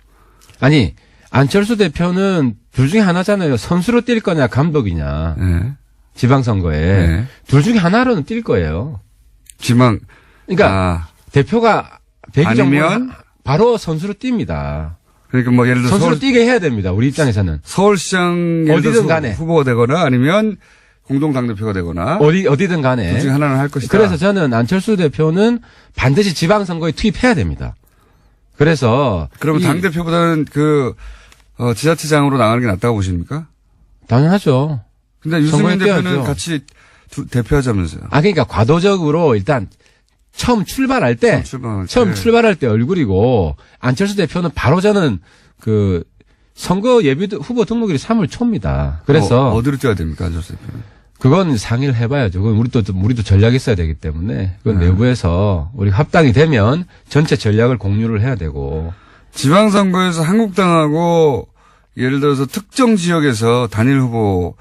아니 안철수 대표는 둘 중에 하나잖아요. 선수로 뛸 거냐 감독이냐. 네. 지방선거에. 네. 둘 중에 하나로는 뛸 거예요. 그러니까 대표가 아니면 바로 선수로 뜁니다. 그러니까 뭐 예를 들어 선수로 뛰게 해야 됩니다. 우리 입장에서는. 서울시장 예를 어디든 들어서 간에. 후보가 되거나 아니면 공동 당대표가 되거나 어디든 간에. 둘 중에 하나는 할 것이다. 그래서 저는 안철수 대표는 반드시 지방선거에 투입해야 됩니다. 그래서. 그러면 당대표보다는 지자체장으로 나가는 게 낫다고 보십니까? 당연하죠. 근데 유승민 선거에 대표는 뛰어야죠. 같이 대표하자면서요. 그러니까 과도적으로 일단 처음 출발할 때 얼굴이고 안철수 대표는 바로 저는 선거 예비 후보 등록일이 3월 초입니다. 그래서 어디로 뛰어야 됩니까, 안철수 대표는? 그건 상의를 해봐야죠. 그건 우리도 전략이 있어야 되기 때문에 그건 내부에서 우리 합당이 되면 전체 전략을 공유를 해야 되고. 지방선거에서 한국당하고 예를 들어서 특정 지역에서 단일 후보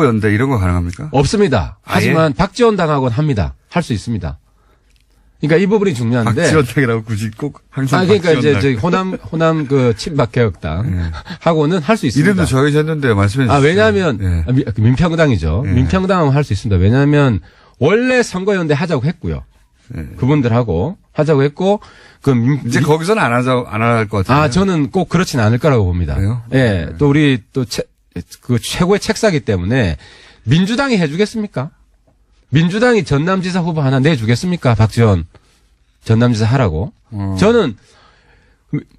연대 이런 거 가능합니까? 없습니다. 하지만 박지원 당하고는 합니다. 할 수 있습니다. 그러니까 이 부분이 중요한데. 박지원 당이라고 굳이 꼭 항상 그러니까 박지원 이제 호남 친박개혁당 하고는 할 수 있습니다. 이름도 정해졌는데 말씀해 주시죠. 왜냐하면 민평당이죠. 예. 민평당은 할 수 있습니다. 왜냐하면 원래 선거연대 하자고 했고요. 그분들하고 하자고 했고 이제 거기서는 안 할 것 같아요. 저는 꼭 그렇진 않을 거라고 봅니다. 그래요? 예. 또 우리 최고의 책사기 때문에 민주당이 해주겠습니까? 민주당이 전남지사 후보 하나 내주겠습니까? 박지원 전남지사 하라고. 저는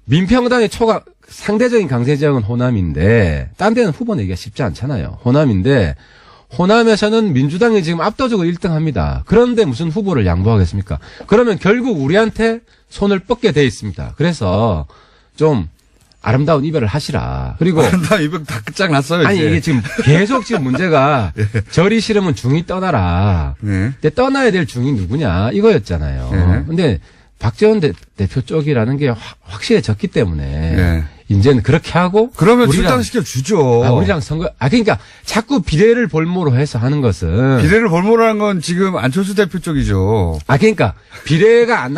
민평당의 상대적인 강세 지역은 호남인데 딴 데는 후보 내기가 쉽지 않잖아요. 호남인데 호남에서는 민주당이 지금 압도적으로 1등합니다. 그런데 무슨 후보를 양보하겠습니까? 그러면 결국 우리한테 손을 뻗게 돼 있습니다. 그래서 좀 아름다운 이별을 하시라. 그리고 아름다운 이별 다 끝장났어요. 아니 이제. 이게 지금 계속 지금 문제가 절이 싫으면 중이 떠나라. 네. 근데 떠나야 될 중이 누구냐 이거였잖아요. 네. 근데 박지원 대표 쪽이라는 게 확실해졌기 때문에 네. 이제는 그렇게 하고 그러면 출당시켜 주죠. 우리랑 선거 그러니까 자꾸 비례를 볼모로 해서 하는 것은 비례를 볼모라는 건 지금 안철수 대표 쪽이죠. 그러니까 비례가 안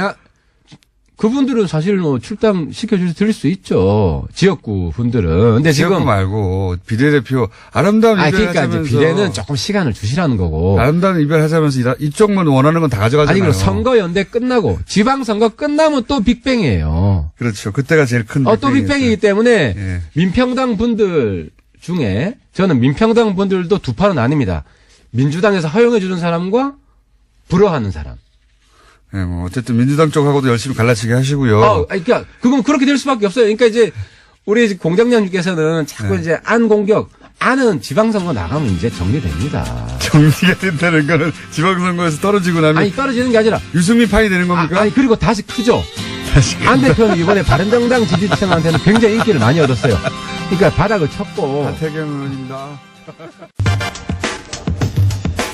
그분들은 사실 뭐 출당 드릴 수 있죠. 지역구 분들은. 근데 지역구 지금 말고 비례대표 아름다운 이별 그러니까 하자면서 이제 비례는 조금 시간을 주시라는 거고. 아름다운 이별 하자면서 이쪽만 원하는 건 다 가져가잖아요. 그럼 선거연대 끝나고 지방선거 끝나면 또 빅뱅이에요. 그렇죠. 그때가 제일 큰 또 빅뱅이기 때문에 예. 민평당 분들 중에 저는 민평당 분들도 두 팔은 아닙니다. 민주당에서 허용해 주는 사람과 불허하는 사람. 네, 뭐 어쨌든 민주당 쪽하고도 열심히 갈라치기 하시고요. 그러니까 그건 그렇게 될 수밖에 없어요. 그러니까 이제 우리 공장장님께서는 자꾸 이제 안 공격, 안은 지방선거 나가면 이제 정리됩니다. 정리가 된다는 거는 지방선거에서 떨어지고 나면 떨어지는 게 아니라 유승민 판이 되는 겁니까? 그리고 다시 크죠. 안 대표는 이번에 바른정당 지지층한테는 굉장히 인기를 많이 얻었어요. 그러니까 바닥을 쳤고. 하태경 의원입니다.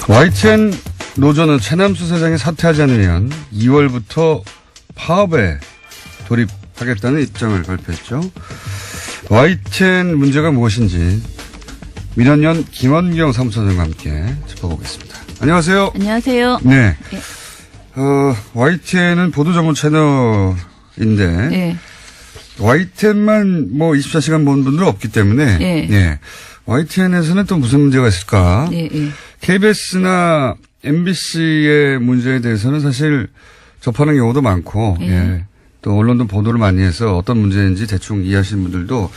YTN 노조는 최남수 사장이 사퇴하지 않으면 2월부터 파업에 돌입하겠다는 입장을 발표했죠. YTN 문제가 무엇인지 민원연 김원경 사무처장과 함께 짚어보겠습니다. 안녕하세요. 안녕하세요. 네. YTN은 보도 전문 채널인데 네. YTN만 뭐 24시간 보는 분들은 없기 때문에 네. YTN에서는 또 무슨 문제가 있을까? 네. KBS나 MBC의 문제에 대해서는 사실 접하는 경우도 많고, 또 언론도 보도를 많이 해서 어떤 문제인지 대충 이해하시는 분들도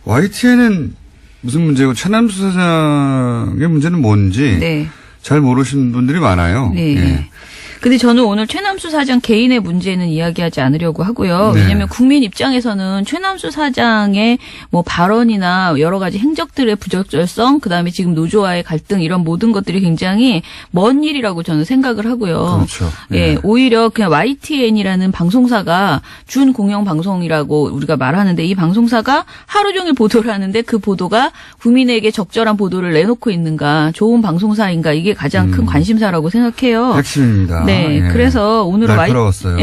YTN은 무슨 문제고 최남수 사장의 문제는 뭔지 잘 모르시는 분들이 많아요. 네. 근데 저는 오늘 최남수 사장 개인의 문제는 이야기하지 않으려고 하고요. 네. 왜냐하면 국민 입장에서는 최남수 사장의 뭐 발언이나 여러 가지 행적들의 부적절성, 그다음에 지금 노조와의 갈등 이런 모든 것들이 굉장히 먼 일이라고 저는 생각을 하고요. 그렇죠. 예, 네. 오히려 그냥 YTN이라는 방송사가 준 공영 방송이라고 우리가 말하는데 이 방송사가 하루 종일 보도를 하는데 그 보도가 국민에게 적절한 보도를 내놓고 있는가, 좋은 방송사인가, 이게 가장 큰 관심사라고 생각해요. 핵심입니다. 네, 예. 그래서 오늘은 날카로웠어요.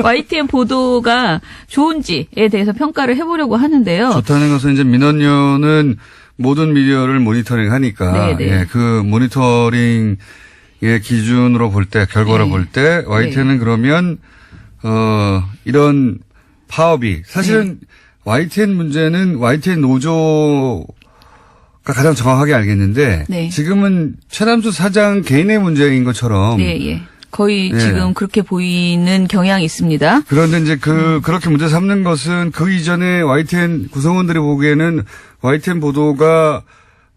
YTN 보도가 좋은지에 대해서 평가를 해보려고 하는데요. 좋다는 것은 이제 민원연은 모든 미디어를 모니터링 하니까 네네. 예, 그 모니터링의 기준으로 볼 때, 결과로 네. 볼 때 YTN은 그러면 이런 파업이 사실은 네. YTN 문제는 YTN 노조가 가장 정확하게 알겠는데 네. 지금은 최남수 사장 개인의 문제인 것처럼 네, 예. 거의 예. 지금 그렇게 보이는 경향이 있습니다. 그런데 이제 그렇게 문제 삼는 것은 그 이전에 YTN 구성원들이 보기에는 YTN 보도가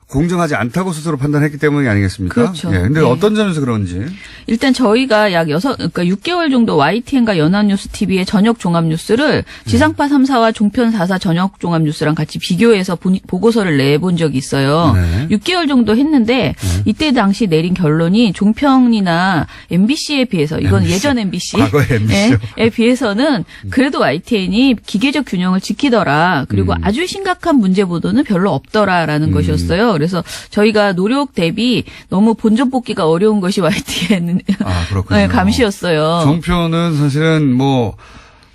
공정하지 않다고 스스로 판단했기 때문이 아니겠습니까? 그렇죠. 예. 근데 네. 어떤 점에서 그런지. 일단 저희가 그러니까 6개월 정도 YTN과 연합뉴스 TV의 저녁 종합뉴스를 지상파 3사와 종편 4사 저녁 종합뉴스랑 같이 비교해서 보고서를 내본 적이 있어요. 네. 6개월 정도 했는데 이때 당시 내린 결론이 종편이나 MBC에 비해서 이건 MBC. 예전 MBC 과거의 MBC 요. 에 비해서는 그래도 YTN이 기계적 균형을 지키더라. 그리고 아주 심각한 문제 보도는 별로 없더라라는 것이었어요. 그래서 저희가 노력 대비 너무 본전 뽑기가 어려운 것이 YTN 아, 그렇군요. 네, 감시였어요. 종편은 사실은 뭐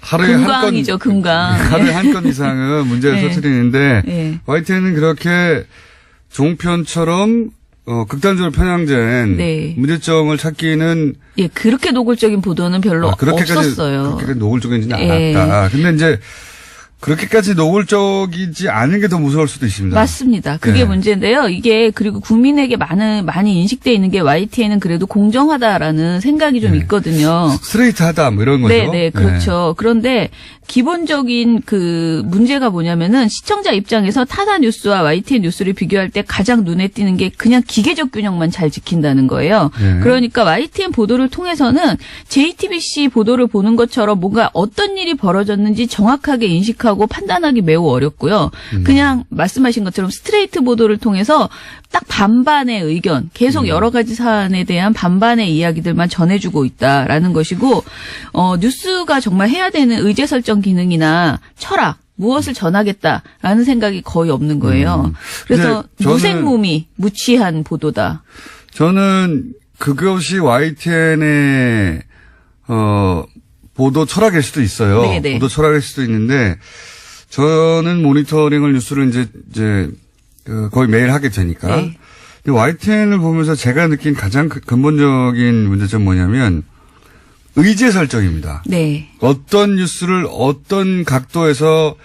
하루에 금강이죠, 한 건, 금강. 하루에 한 건 이상은 문제를 네. 터뜨리는데 네. YTN은 그렇게 종편처럼 극단적으로 편향된 네. 문제점을 찾기는 예, 그렇게 노골적인 보도는 별로 없었어요. 그렇게 노골적이지는 예. 않았다. 근데 이제 그렇게까지 노골적이지 않은 게 더 무서울 수도 있습니다. 맞습니다. 그게 네. 문제인데요. 이게 그리고 국민에게 많이 인식돼 있는 게 YTN은 그래도 공정하다라는 생각이 좀 네. 있거든요. 스트레이트하다 뭐 이런 거죠. 네, 그렇죠. 그런데 기본적인 그 문제가 뭐냐면은 시청자 입장에서 타사 뉴스와 YTN 뉴스를 비교할 때 가장 눈에 띄는 게 그냥 기계적 균형만 잘 지킨다는 거예요. 네. 그러니까 YTN 보도를 통해서는 JTBC 보도를 보는 것처럼 뭔가 어떤 일이 벌어졌는지 정확하게 인식하고 판단하기 매우 어렵고요. 그냥 말씀하신 것처럼 스트레이트 보도를 통해서 딱 반반의 의견, 계속 여러 가지 사안에 대한 반반의 이야기들만 전해주고 있다라는 것이고, 뉴스가 정말 해야 되는 의제 설정 기능이나 철학, 무엇을 전하겠다라는 생각이 거의 없는 거예요. 그래서 근데 저는 무색무미, 무취한 보도다. 저는 그것이 YTN의 보도 철학일 수도 있어요. 네네. 보도 철학일 수도 있는데 저는 모니터링을 뉴스를 이제 거의 매일 하게 되니까. 네. 근데 YTN을 보면서 제가 느낀 가장 근본적인 문제점은 뭐냐면 의제 설정입니다. 네. 어떤 뉴스를 어떤 각도에서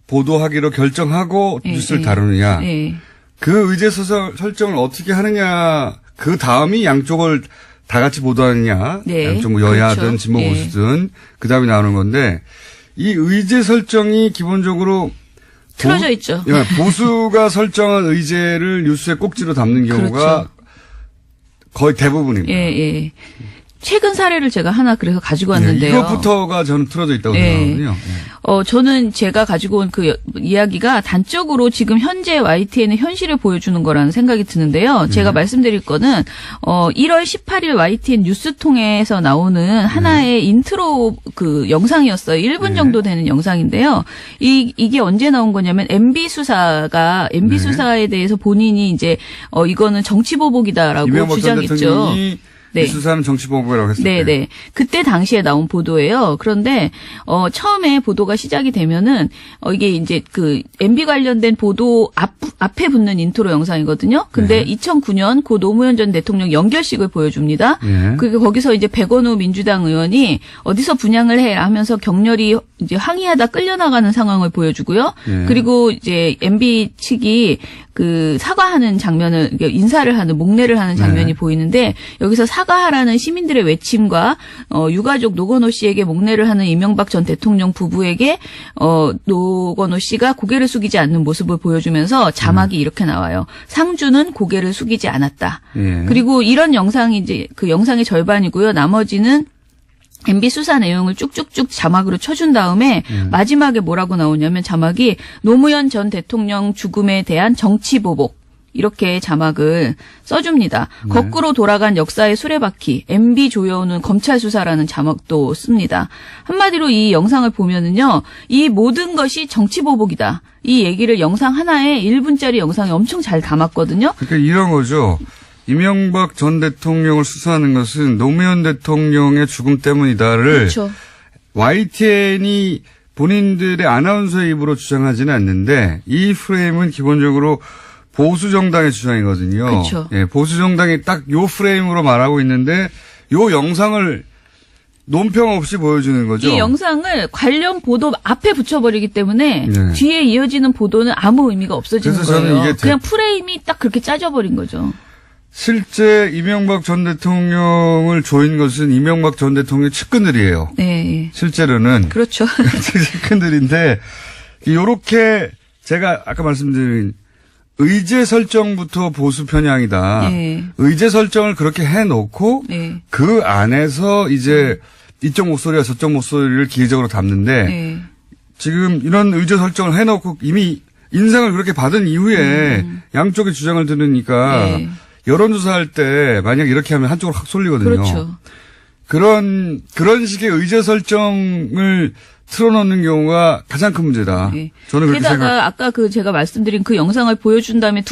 보도하기로 결정하고 뉴스를 다루느냐. 네. 그 의제 설정을 어떻게 하느냐. 그 다음이 양쪽을 다 같이 보도하느냐. 네. 양쪽 뭐 여야든 그렇죠. 진보 네. 보수든 그 다음에 나오는 건데 이 의제 설정이 기본적으로 틀어져 있죠. 예, 보수가 설정한 의제를 뉴스에 꼭지로 담는 경우가 그렇죠. 거의 대부분입니다. 예, 예. 최근 사례를 제가 하나 그래서 가지고 왔는데요. 이것부터가 저는 틀어져 있다고 예. 생각하거든요. 저는 제가 가지고 온 그 이야기가 단적으로 지금 현재 YTN의 현실을 보여주는 거라는 생각이 드는데요. 제가 말씀드릴 거는 1월 18일 YTN 뉴스통에서 나오는 하나의 인트로 그 영상이었어요. 1분 정도 되는 영상인데요. 이게 언제 나온 거냐면 MB 수사에 대해서 본인이 이제 이거는 정치 보복이다라고 이명박 전 주장했죠. 대통령이 네. 이 수사는 정치 보복이라고 했을 때. 네네. 그때 당시에 나온 보도예요. 그런데, 처음에 보도가 시작이 되면은, 이게 이제 그, MB 관련된 보도 앞에 붙는 인트로 영상이거든요. 근데 2009년 고 노무현 전 대통령 연결식을 보여줍니다. 네. 그리고 거기서 이제 백원우 민주당 의원이 어디서 분양을 해 하면서 격렬히 이제 항의하다 끌려나가는 상황을 보여주고요. 네. 그리고 이제 MB 측이 그 사과하는 장면을, 인사를 하는, 목례를 하는 장면이 네. 보이는데, 여기서 사과하라는 시민들의 외침과 유가족 노건호 씨에게 목례를 하는 이명박 전 대통령 부부에게 노건호 씨가 고개를 숙이지 않는 모습을 보여주면서 자막이 이렇게 나와요. 상주는 고개를 숙이지 않았다. 예. 그리고 이런 영상이 이제 그 영상의 절반이고요. 나머지는 MB 수사 내용을 쭉쭉쭉 자막으로 쳐준 다음에 마지막에 뭐라고 나오냐면 자막이 노무현 전 대통령 죽음에 대한 정치 보복. 이렇게 자막을 써줍니다. 거꾸로 돌아간 역사의 수레바퀴, MB 조여오는 검찰 수사라는 자막도 씁니다. 한마디로 이 영상을 보면은요, 이 모든 것이 정치 보복이다. 이 얘기를 영상 하나에 1분짜리 영상에 엄청 잘 담았거든요. 그러니까 이런 거죠. 이명박 전 대통령을 수사하는 것은 노무현 대통령의 죽음 때문이다를 그렇죠. YTN이 본인들의 아나운서의 입으로 주장하지는 않는데 이 프레임은 기본적으로 보수 정당의 주장이거든요. 그렇죠. 예, 보수 정당이 딱 요 프레임으로 말하고 있는데 요 영상을 논평 없이 보여주는 거죠. 이 영상을 관련 보도 앞에 붙여버리기 때문에 네. 뒤에 이어지는 보도는 아무 의미가 없어지는 그래서 저는 거예요. 이게 그냥 프레임이 딱 그렇게 짜져버린 거죠. 실제 이명박 전 대통령을 조인 것은 이명박 전 대통령의 측근들이에요. 네. 실제로는. 그렇죠. 측근들인데 요렇게 제가 아까 말씀드린 의제 설정부터 보수 편향이다. 네. 의제 설정을 그렇게 해놓고 네. 그 안에서 이제 이쪽 목소리와 저쪽 목소리를 기계적으로 담는데 네. 지금 이런 의제 설정을 해놓고 이미 인상을 그렇게 받은 이후에 양쪽의 주장을 들으니까 네. 여론조사할 때 만약 이렇게 하면 한쪽으로 확 쏠리거든요. 그렇죠. 그런 식의 의제 설정을 틀어놓는 경우가 가장 큰 문제다. 네. 저는 그렇게 게다가 생각. 아까 제가 말씀드린 그 영상을 보여준 다음에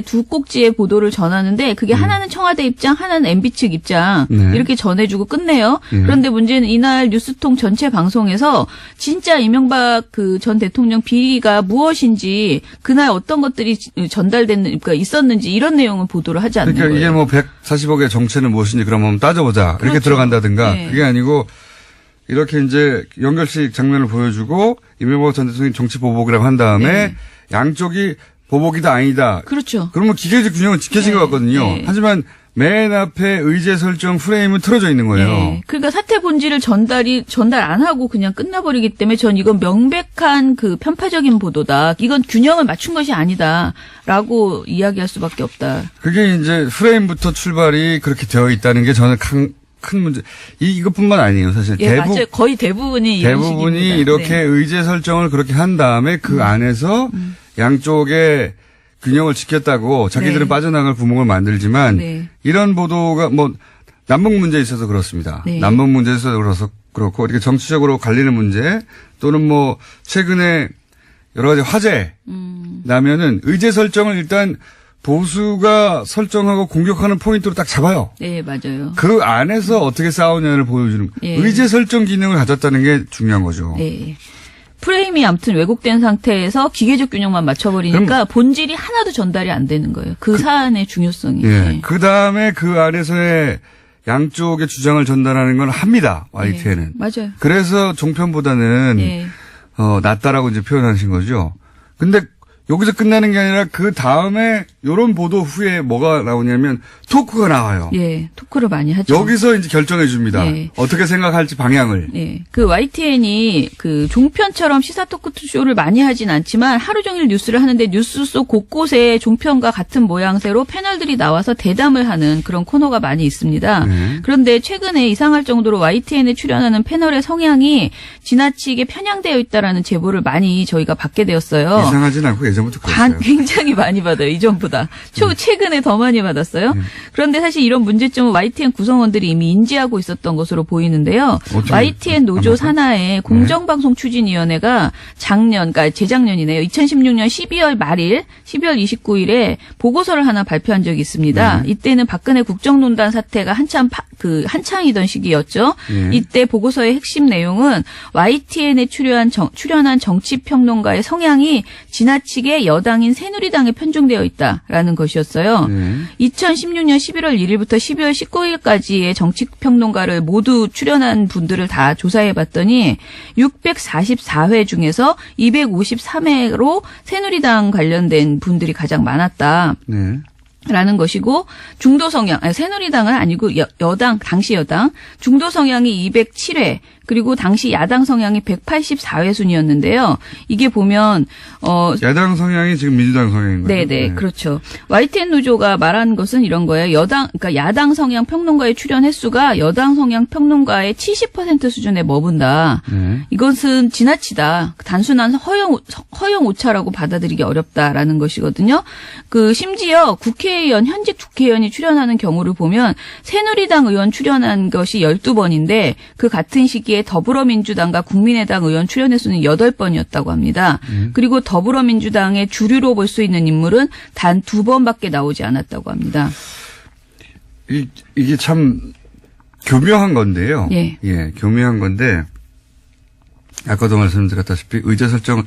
두 꼭지의 보도를 전하는데 그게 하나는 청와대 입장, 하나는 MB 측 입장 네. 이렇게 전해주고 끝내요. 그런데 문제는 이날 뉴스통 전체 방송에서 진짜 이명박 그 전 대통령 비리가 무엇인지 그날 어떤 것들이 그러니까 있었는지 이런 내용을 보도를 하지 않는 그러니까 거예요. 이게 뭐 140억의 정체는 무엇인지 그럼 한번 따져보자. 이렇게 그렇죠. 들어간다든가. 네. 그게 아니고 이렇게 이제 연결식 장면을 보여주고 이명박 전 대통령이 정치 보복이라고 한 다음에 네. 양쪽이 보복이다 아니다. 그렇죠. 그러면 기계적 균형은 지켜진 네. 것 같거든요. 네. 하지만 맨 앞에 의제 설정 프레임은 틀어져 있는 거예요. 네. 그러니까 사태 본질을 전달 안 하고 그냥 끝나버리기 때문에 전 이건 명백한 그 편파적인 보도다. 이건 균형을 맞춘 것이 아니다라고 이야기할 수밖에 없다. 그게 이제 프레임부터 출발이 그렇게 되어 있다는 게 저는 큰 문제. 이것뿐만 아니에요. 사실 예, 맞아요. 거의 대부분이 이런 대부분이 식입니다. 이렇게 네. 의제 설정을 그렇게 한 다음에 그 안에서 양쪽의 균형을 지켰다고 자기들은 네. 빠져나갈 구멍을 만들지만 네. 이런 보도가 뭐 남북 문제에 있어서 그렇습니다. 네. 남북 문제에 있어서 그렇고 이렇게 정치적으로 갈리는 문제 또는 뭐 최근에 여러 가지 화제 나면은 의제 설정을 일단 보수가 설정하고 공격하는 포인트로 딱 잡아요. 네, 맞아요. 그 안에서 어떻게 싸우냐를 보여주는 예. 의제 설정 기능을 가졌다는 게 중요한 거죠. 네. 프레임이 아무튼 왜곡된 상태에서 기계적 균형만 맞춰버리니까 본질이 하나도 전달이 안 되는 거예요. 그 사안의 중요성이. 예. 네. 그 다음에 그 안에서의 양쪽의 주장을 전달하는 건 합니다. YTN은. 네, 맞아요. 그래서 종편보다는 네. 낫다라고 이제 표현하신 거죠. 근데 여기서 끝나는 게 아니라 그 다음에 이런 보도 후에 뭐가 나오냐면 토크가 나와요. 예, 토크를 많이 하죠. 여기서 이제 결정해 줍니다. 네. 어떻게 생각할지 방향을. 네. 그 YTN이 그 종편처럼 시사 토크쇼를 많이 하진 않지만 하루 종일 뉴스를 하는데 뉴스 속 곳곳에 종편과 같은 모양새로 패널들이 나와서 대담을 하는 그런 코너가 많이 있습니다. 그런데 최근에 이상할 정도로 YTN에 출연하는 패널의 성향이 지나치게 편향되어 있다라는 제보를 많이 저희가 받게 되었어요. 이상하진 않고 예전부터 그랬어요. 굉장히 많이 받아요. 이전보다. 최근에 더 많이 받았어요. 그런데 사실 이런 문제점은 YTN 구성원들이 이미 인지하고 있었던 것으로 보이는데요. YTN 노조 산하의 공정방송추진위원회가 그러니까 재작년이네요. 2016년 12월 말일, 12월 29일에 보고서를 하나 발표한 적이 있습니다. 이때는 박근혜 국정농단 사태가 한창이던 시기였죠. 이때 보고서의 핵심 내용은 YTN에 출연한 정치평론가의 성향이 지나치게 여당인 새누리당에 편중되어 있다라는 것이었어요. 2016년 11월 1일부터 12월 19일까지의 정치평론가를 모두 출연한 분들을 다 조사해봤더니 644회 중에서 253회로 새누리당 관련된 분들이 가장 많았다. 네. 라는 것이고 중도 성향, 새누리당은 아니고 여당, 당시 여당 중도 성향이 207회 그리고 당시 야당 성향이 184회 순이었는데요. 이게 보면 야당 성향이 지금 민주당 성향인 거죠. 네네, 그렇죠. YTN 노조가 말한 것은 이런 거예요. 그러니까 야당 성향 평론가의 출연 횟수가 여당 성향 평론가의 70% 수준에 머문다. 이것은 지나치다. 단순한 허용 오차라고 받아들이기 어렵다라는 것이거든요. 심지어 현직 국회의원이 출연하는 경우를 보면 새누리당 의원 출연한 것이 12번인데 그 같은 시기에 더불어민주당과 국민의당 의원 출연 횟수는 8번이었다고 합니다. 그리고 더불어민주당의 주류로 볼 수 있는 인물은 단 2번밖에 나오지 않았다고 합니다. 이게 참 교묘한 건데요. 예. 교묘한 건데 아까도 말씀드렸다시피 의제 설정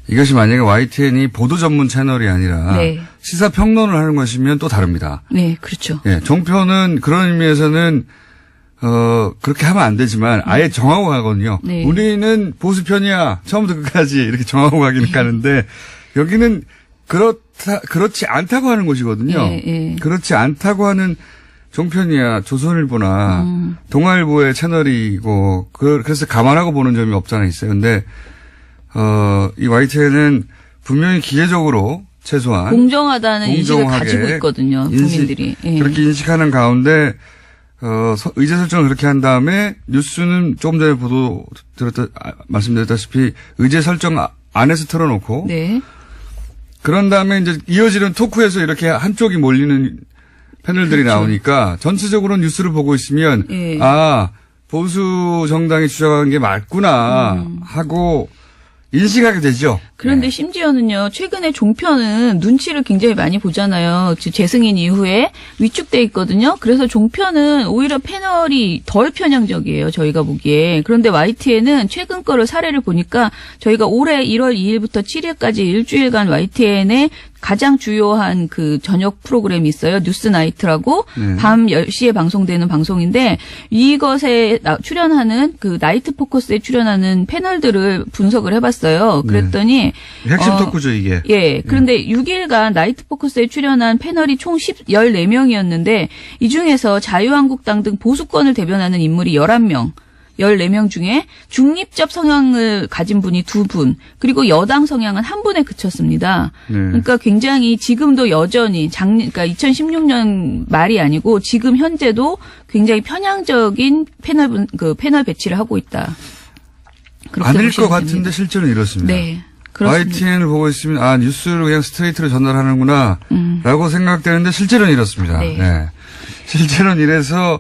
이것이 만약에 YTN이 보도 전문 채널이 아니라 네. 시사 평론을 하는 것이면 또 다릅니다. 네, 그렇죠. 예, 종편은 그런 의미에서는 그렇게 하면 안 되지만 아예 정하고 가거든요. 네. 우리는 보수편이야. 처음부터 끝까지 이렇게 정하고 가기는 가는데 여기는 그렇지 않다고 하는 곳이거든요. 예. 그렇지 않다고 하는 종편이야 조선일보나 동아일보의 채널이고 그래서 감안하고 보는 점이 없잖아 있어요. 근데 이 YTN은 분명히 기계적으로 최소한 공정하다는 인식을 가지고 있거든요. 국민들이. 예. 그렇게 인식하는 가운데 의제 설정을 그렇게 한 다음에 뉴스는 조금 전에 말씀드렸다시피 의제 설정 안에서 틀어놓고 네. 그런 다음에 이제 이어지는 토크에서 이렇게 한쪽이 몰리는 패널들이 그렇죠. 나오니까 전체적으로 뉴스를 보고 있으면 예. 보수 정당이 주장한 게 맞구나 하고 인식하게 되죠. 그런데 심지어는요, 최근에 종편은 눈치를 굉장히 많이 보잖아요. 재승인 이후에 위축돼 있거든요. 그래서 종편은 오히려 패널이 덜 편향적이에요, 저희가 보기에. 그런데 YTN은 최근 거를 사례를 보니까 저희가 올해 1월 2일부터 7일까지 일주일간 YTN에 가장 주요한 그 저녁 프로그램이 있어요. 뉴스나이트라고 밤 10시에 방송되는 방송인데 이것에 출연하는 그 나이트 포커스에 출연하는 패널들을 분석을 해봤어요. 그랬더니 핵심 토크죠, 이게. 예. 그런데 6일간 나이트 포커스에 출연한 패널이 총 14명이었는데 이 중에서 자유한국당 등 보수권을 대변하는 인물이 11명. 14명 중에 중립적 성향을 가진 분이 2분, 그리고 여당 성향은 1분에 그쳤습니다. 그러니까 굉장히 지금도 여전히 그러니까 2016년 말이 아니고 지금 현재도 굉장히 편향적인 패널 배치를 하고 있다. 아닐 것 같은데 실제로는 이렇습니다. 네. 그렇습니다. YTN을 보고 있으면 뉴스를 그냥 스트레이트로 전달하는구나 라고 생각되는데 실제로는 이렇습니다. 네. 네. 실제로는 이래서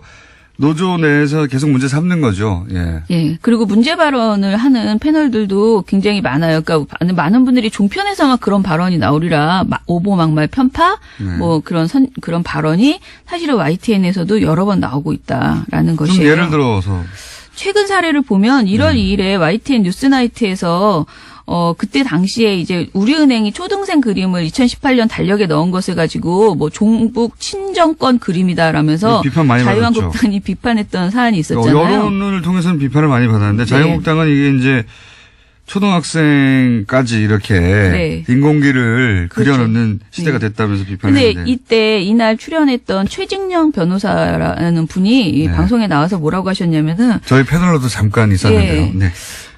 노조 내에서 계속 문제 삼는 거죠. 예. 예. 그리고 문제 발언을 하는 패널들도 굉장히 많아요. 그러니까 많은 분들이 종편에서만 그런 발언이 나오리라 오보막말 편파 뭐 그런 발언이 사실은 YTN에서도 여러 번 나오고 있다라는 좀 것이에요. 예를 들어서 최근 사례를 보면 1월 2일에 YTN 뉴스나이트에서 그때 당시에 이제 우리은행이 초등생 그림을 2018년 달력에 넣은 것을 가지고 뭐 종북 친정권 그림이다라면서 비판 많이 자유한국당이 비판했던 사안이 있었잖아요. 여론을 통해서는 비판을 많이 받았는데 자유한국당은 이게 이제 초등학생까지 이렇게 인공기를 그려놓는 시대가 됐다면서 비판했는데. 근데 이때 이날 출연했던 최직령 변호사라는 분이 방송에 나와서 뭐라고 하셨냐면은 저희 패널로도 잠깐 있었는데요. 네.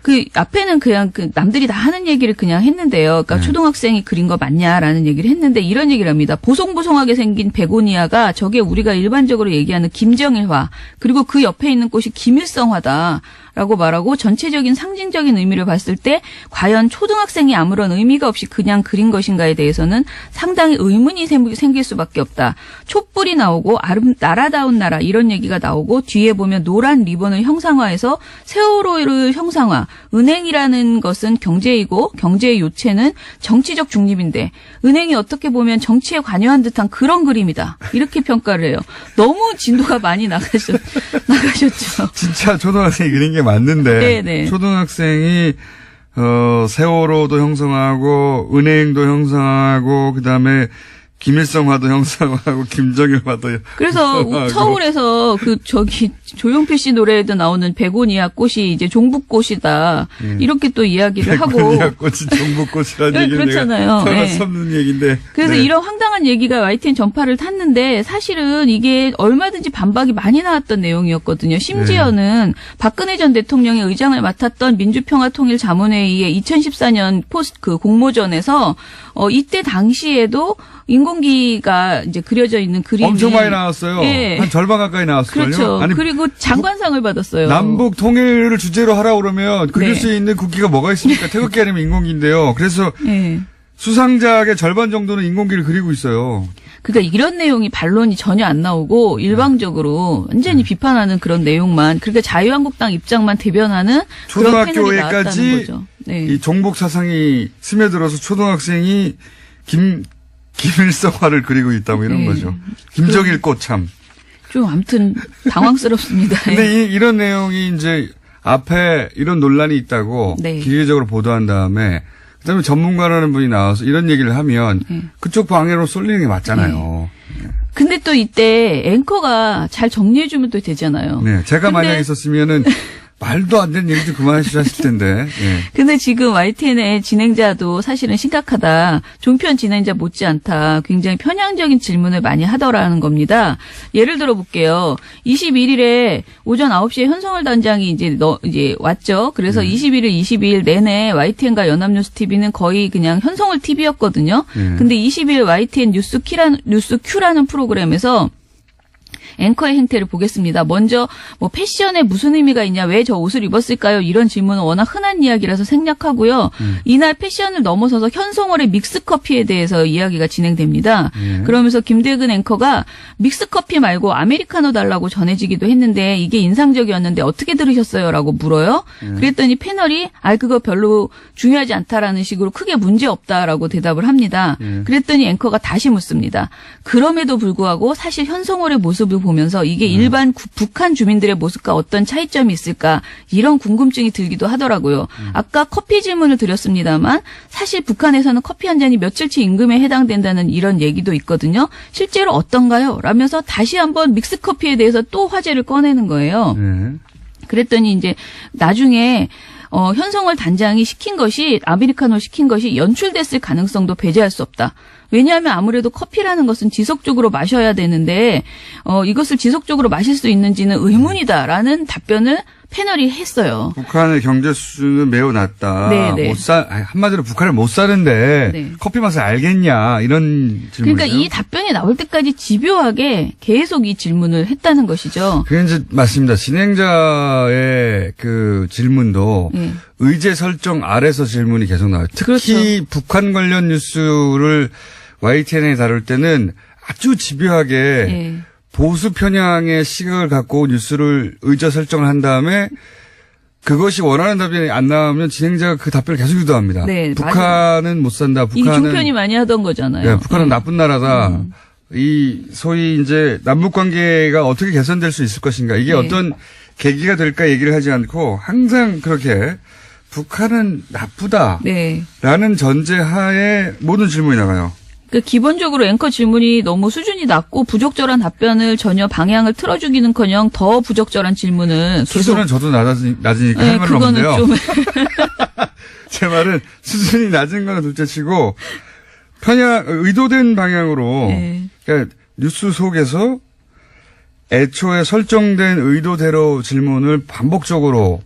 그 앞에는 그냥 남들이 다 하는 얘기를 그냥 했는데요. 그러니까 초등학생이 그린 거 맞냐라는 얘기를 했는데 이런 얘기를 합니다. 보송보송하게 생긴 베고니아가 저게 우리가 일반적으로 얘기하는 김정일화 그리고 그 옆에 있는 꽃이 김일성화다. 라고 말하고 전체적인 상징적인 의미를 봤을 때 과연 초등학생이 아무런 의미가 없이 그냥 그린 것인가에 대해서는 상당히 의문이 생길 수밖에 없다. 촛불이 나오고 나라다운 나라 이런 얘기가 나오고 뒤에 보면 노란 리본을 형상화해서 세월호를 형상화. 은행이라는 것은 경제이고 경제의 요체는 정치적 중립인데 은행이 어떻게 보면 정치에 관여한 듯한 그런 그림이다. 이렇게 평가를 해요. 너무 진도가 많이 나가셨죠. 진짜 초등학생이 그린 게 맞는데 네네. 초등학생이 세월호도 형성하고 은행도 형성하고 그다음에 김일성화도 형상화하고 김정일화도 그래서 형상화하고. 서울에서 조용필 씨 노래에도 나오는 베고니아 꽃이 이제 종북꽃이다. 이렇게 또 이야기를 하고. 베고니아 꽃이 종북꽃이라는 네, 얘기는 그렇잖아요. 내가 네. 없는 얘기인데. 그래서 네. 이런 황당한 얘기가 YTN 전파를 탔는데 사실은 이게 얼마든지 반박이 많이 나왔던 내용이었거든요. 심지어는 박근혜 전 대통령이 의장을 맡았던 민주평화통일자문회의의 2014년 공모전에서 이때 당시에도 인공기가 이제 그려져 있는 그림이 엄청 많이 나왔어요. 예. 한 절반 가까이 나왔을걸요. 그렇죠. 아니, 그리고 장관상을 받았어요. 남북 통일을 주제로 하라고 그러면 그릴 네. 수 있는 국기가 뭐가 있습니까? 태극기 아니면 인공기인데요. 그래서 예. 수상작의 절반 정도는 인공기를 그리고 있어요. 그러니까 이런 내용이 반론이 전혀 안 나오고 일방적으로 완전히 비판하는 그런 내용만 그러니까 자유한국당 입장만 대변하는 그런 패널이 나왔다는 초등학교에까지 거죠. 네. 이 종북 사상이 스며들어서 초등학생이 김일성화를 그리고 있다 뭐 이런 네. 거죠. 김정일 꽃참. 좀 아무튼 당황스럽습니다. 근데 이런 내용이 이제 앞에 이런 논란이 있다고 네. 기계적으로 보도한 다음에 그다음에 전문가라는 분이 나와서 이런 얘기를 하면 그쪽 방해로 쏠리는 게 맞잖아요. 근데 또 이때 앵커가 잘 정리해주면 또 되잖아요. 네, 제가 근데- 만약 있었으면은 말도 안 되는 얘기 좀 그만하시라실 텐데. 예. 근데 지금 YTN의 진행자도 사실은 심각하다. 종편 진행자 못지않다. 굉장히 편향적인 질문을 많이 하더라는 겁니다. 예를 들어 볼게요. 21일에 오전 9시에 현성월 단장이 이제 왔죠. 그래서 21일, 22일 내내 YTN과 연합뉴스 TV는 거의 그냥 현성월 TV였거든요. 근데 20일 YTN 뉴스 Q라는 프로그램에서 앵커의 행태를 보겠습니다. 먼저 패션에 무슨 의미가 있냐, 왜 저 옷을 입었을까요? 이런 질문은 워낙 흔한 이야기라서 생략하고요. 이날 패션을 넘어서서 현송월의 믹스커피에 대해서 이야기가 진행됩니다. 그러면서 김대근 앵커가 믹스커피 말고 아메리카노 달라고 전해지기도 했는데 이게 인상적이었는데 어떻게 들으셨어요? 라고 물어요. 그랬더니 패널이 그거 별로 중요하지 않다라는 식으로 크게 문제 없다라고 대답을 합니다. 그랬더니 앵커가 다시 묻습니다. 그럼에도 불구하고 사실 현송월의 모습을 보면서 이게 일반 북한 주민들의 모습과 어떤 차이점이 있을까 이런 궁금증이 들기도 하더라고요. 아까 커피 질문을 드렸습니다만 사실 북한에서는 커피 한 잔이 며칠치 임금에 해당된다는 이런 얘기도 있거든요. 실제로 어떤가요? 라면서 다시 한번 믹스커피에 대해서 또 화제를 꺼내는 거예요. 네. 그랬더니 이제 나중에 현성월 단장이 아메리카노 시킨 것이 연출됐을 가능성도 배제할 수 없다. 왜냐하면 아무래도 커피라는 것은 지속적으로 마셔야 되는데 이것을 지속적으로 마실 수 있는지는 의문이다라는 답변을 패널이 했어요. 북한의 경제 수준은 매우 낮다. 네, 네. 한마디로 북한을 못 사는데 네. 커피 맛을 알겠냐 이런 질문이죠. 그러니까 이 답변이 나올 때까지 집요하게 계속 이 질문을 했다는 것이죠. 그게 이제 맞습니다. 진행자의 그 질문도 네. 의제 설정 아래서 질문이 계속 나와요. 특히 그렇죠. 북한 관련 뉴스를 YTN에 다룰 때는 아주 집요하게 예. 보수 편향의 시각을 갖고 뉴스를 의제 설정을 한 다음에 그것이 원하는 답변이 안 나오면 진행자가 그 답변을 계속 유도합니다. 네, 북한은 못 산다. 이 북한은 종편이 많이 하던 거잖아요. 네, 북한은 나쁜 나라다. 이 소위 이제 남북 관계가 어떻게 개선될 수 있을 것인가. 이게 네. 어떤 계기가 될까 얘기를 하지 않고 항상 그렇게 북한은 나쁘다라는 네. 전제하에 모든 질문이 나가요. 그 기본적으로 앵커 질문이 너무 수준이 낮고 부적절한 답변을 전혀 방향을 틀어주기는커녕 더 부적절한 질문을 계속. 수준은 저도 낮으니까 네, 할 말은 그거는 없는데요. 좀 제 말은 수준이 낮은 거는 둘째치고 의도된 방향으로 네. 그러니까 뉴스 속에서 애초에 설정된 의도대로 질문을 반복적으로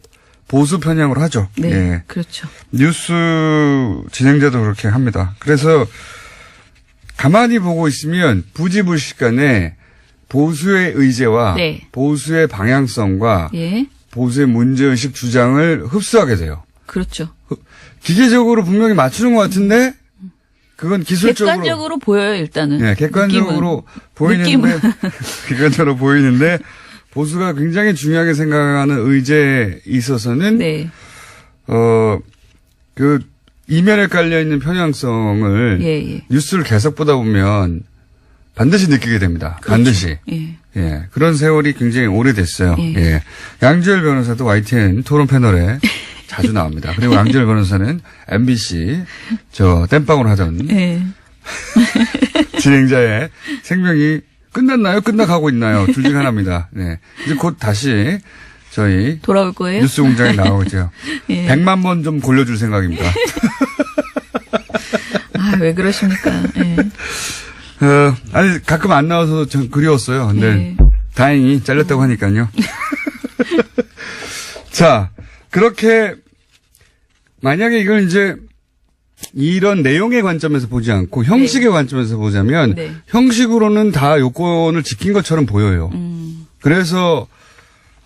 보수 편향으로 하죠. 네, 예. 그렇죠. 뉴스 진행자도 그렇게 합니다. 그래서 가만히 보고 있으면 부지불식간에 보수의 의제와 네. 보수의 방향성과 예, 보수의 문제의식 주장을 흡수하게 돼요. 그렇죠. 기계적으로 분명히 맞추는 것 같은데 그건 기술적으로 객관적으로 보여요 일단은. 네, 객관적으로 보이는데 느낌은. 객관적으로 보이는데 보수가 굉장히 중요하게 생각하는 의제에 있어서는 네, 그 이면에 깔려 있는 편향성을 예. 뉴스를 계속 보다 보면 반드시 느끼게 됩니다. 그렇죠. 반드시. 예. 예. 그런 세월이 굉장히 오래됐어요. 예. 예. 양지열 변호사도 YTN 토론 패널에 자주 나옵니다. 그리고 양지열 변호사는 MBC 땜빵으로 하던 예. 진행자의 생명이 끝났나요? 끝나가고 있나요? 둘 중 하나입니다. 네. 이제 곧 다시 저희 돌아올 거예요? 뉴스 공장에 나오죠. 예. 100만 번 좀 골려줄 생각입니다. 아, 왜 그러십니까? 예. 아니, 가끔 안 나와서 좀 그리웠어요. 근데 예. 다행히 잘렸다고 하니까요. 자, 그렇게 만약에 이걸 이제 이런 내용의 관점에서 보지 않고 형식의 관점에서 보자면 네. 형식으로는 다 요건을 지킨 것처럼 보여요. 그래서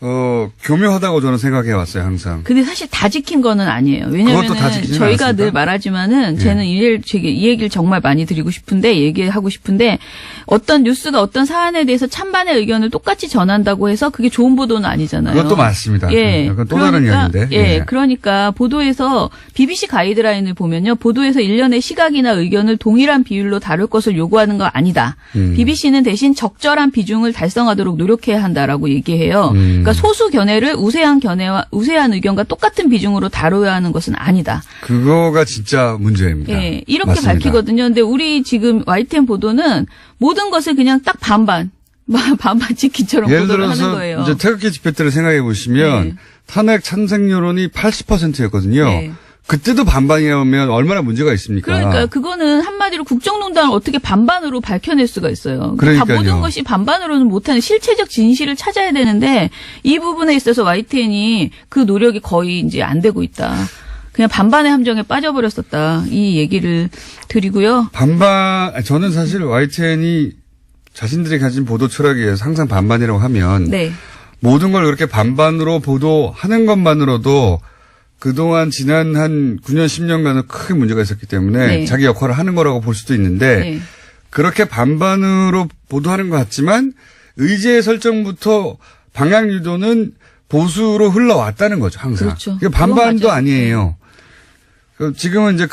교묘하다고 저는 생각해 왔어요, 항상. 근데 사실 다 지킨 거는 아니에요. 그것도 다 왜냐면은 지키진 저희가 않았습니까? 늘 말하지만은 쟤는 이 얘기를 정말 많이 드리고 싶은데 얘기하고 싶은데 어떤 뉴스가 어떤 사안에 대해서 찬반의 의견을 똑같이 전한다고 해서 그게 좋은 보도는 아니잖아요. 그것도 맞습니다. 예. 그건 또 다른 이야기인데. 예. 그러니까 보도에서 BBC 가이드라인을 보면요. 보도에서 일련의 시각이나 의견을 동일한 비율로 다룰 것을 요구하는 거 아니다. BBC는 대신 적절한 비중을 달성하도록 노력해야 한다라고 얘기해요. 그러니까 소수 견해를 우세한 의견과 똑같은 비중으로 다뤄야 하는 것은 아니다. 그거가 진짜 문제입니다. 예, 이렇게 맞습니다. 밝히거든요. 근데 우리 지금 YTN 보도는 모든 것을 그냥 딱 반반 지키처럼 예를 보도를 하는 들어서 거예요. 이제 태극기 집회 때를 생각해 보시면 네. 탄핵 찬성 여론이 80%였거든요. 네. 그때도 반반이라면 얼마나 문제가 있습니까? 그러니까 그거는 한마디로 국정농단을 어떻게 반반으로 밝혀낼 수가 있어요. 다 그러니까요. 모든 것이 반반으로는 못하는 실체적 진실을 찾아야 되는데 이 부분에 있어서 YTN이 그 노력이 거의 이제 안 되고 있다. 그냥 반반의 함정에 빠져버렸었다. 이 얘기를 드리고요. 저는 사실 YTN이 자신들이 가진 보도 철학에 의해서 항상 반반이라고 하면 네. 모든 걸 그렇게 반반으로 보도하는 것만으로도 그동안 지난 한 9년, 10년간은 크게 문제가 있었기 때문에 네. 자기 역할을 하는 거라고 볼 수도 있는데 네. 그렇게 반반으로 보도하는 것 같지만 의제 설정부터 방향 유도는 보수로 흘러왔다는 거죠, 항상. 그렇죠. 이게 반반도 그건 맞아요. 아니에요. 지금은 이제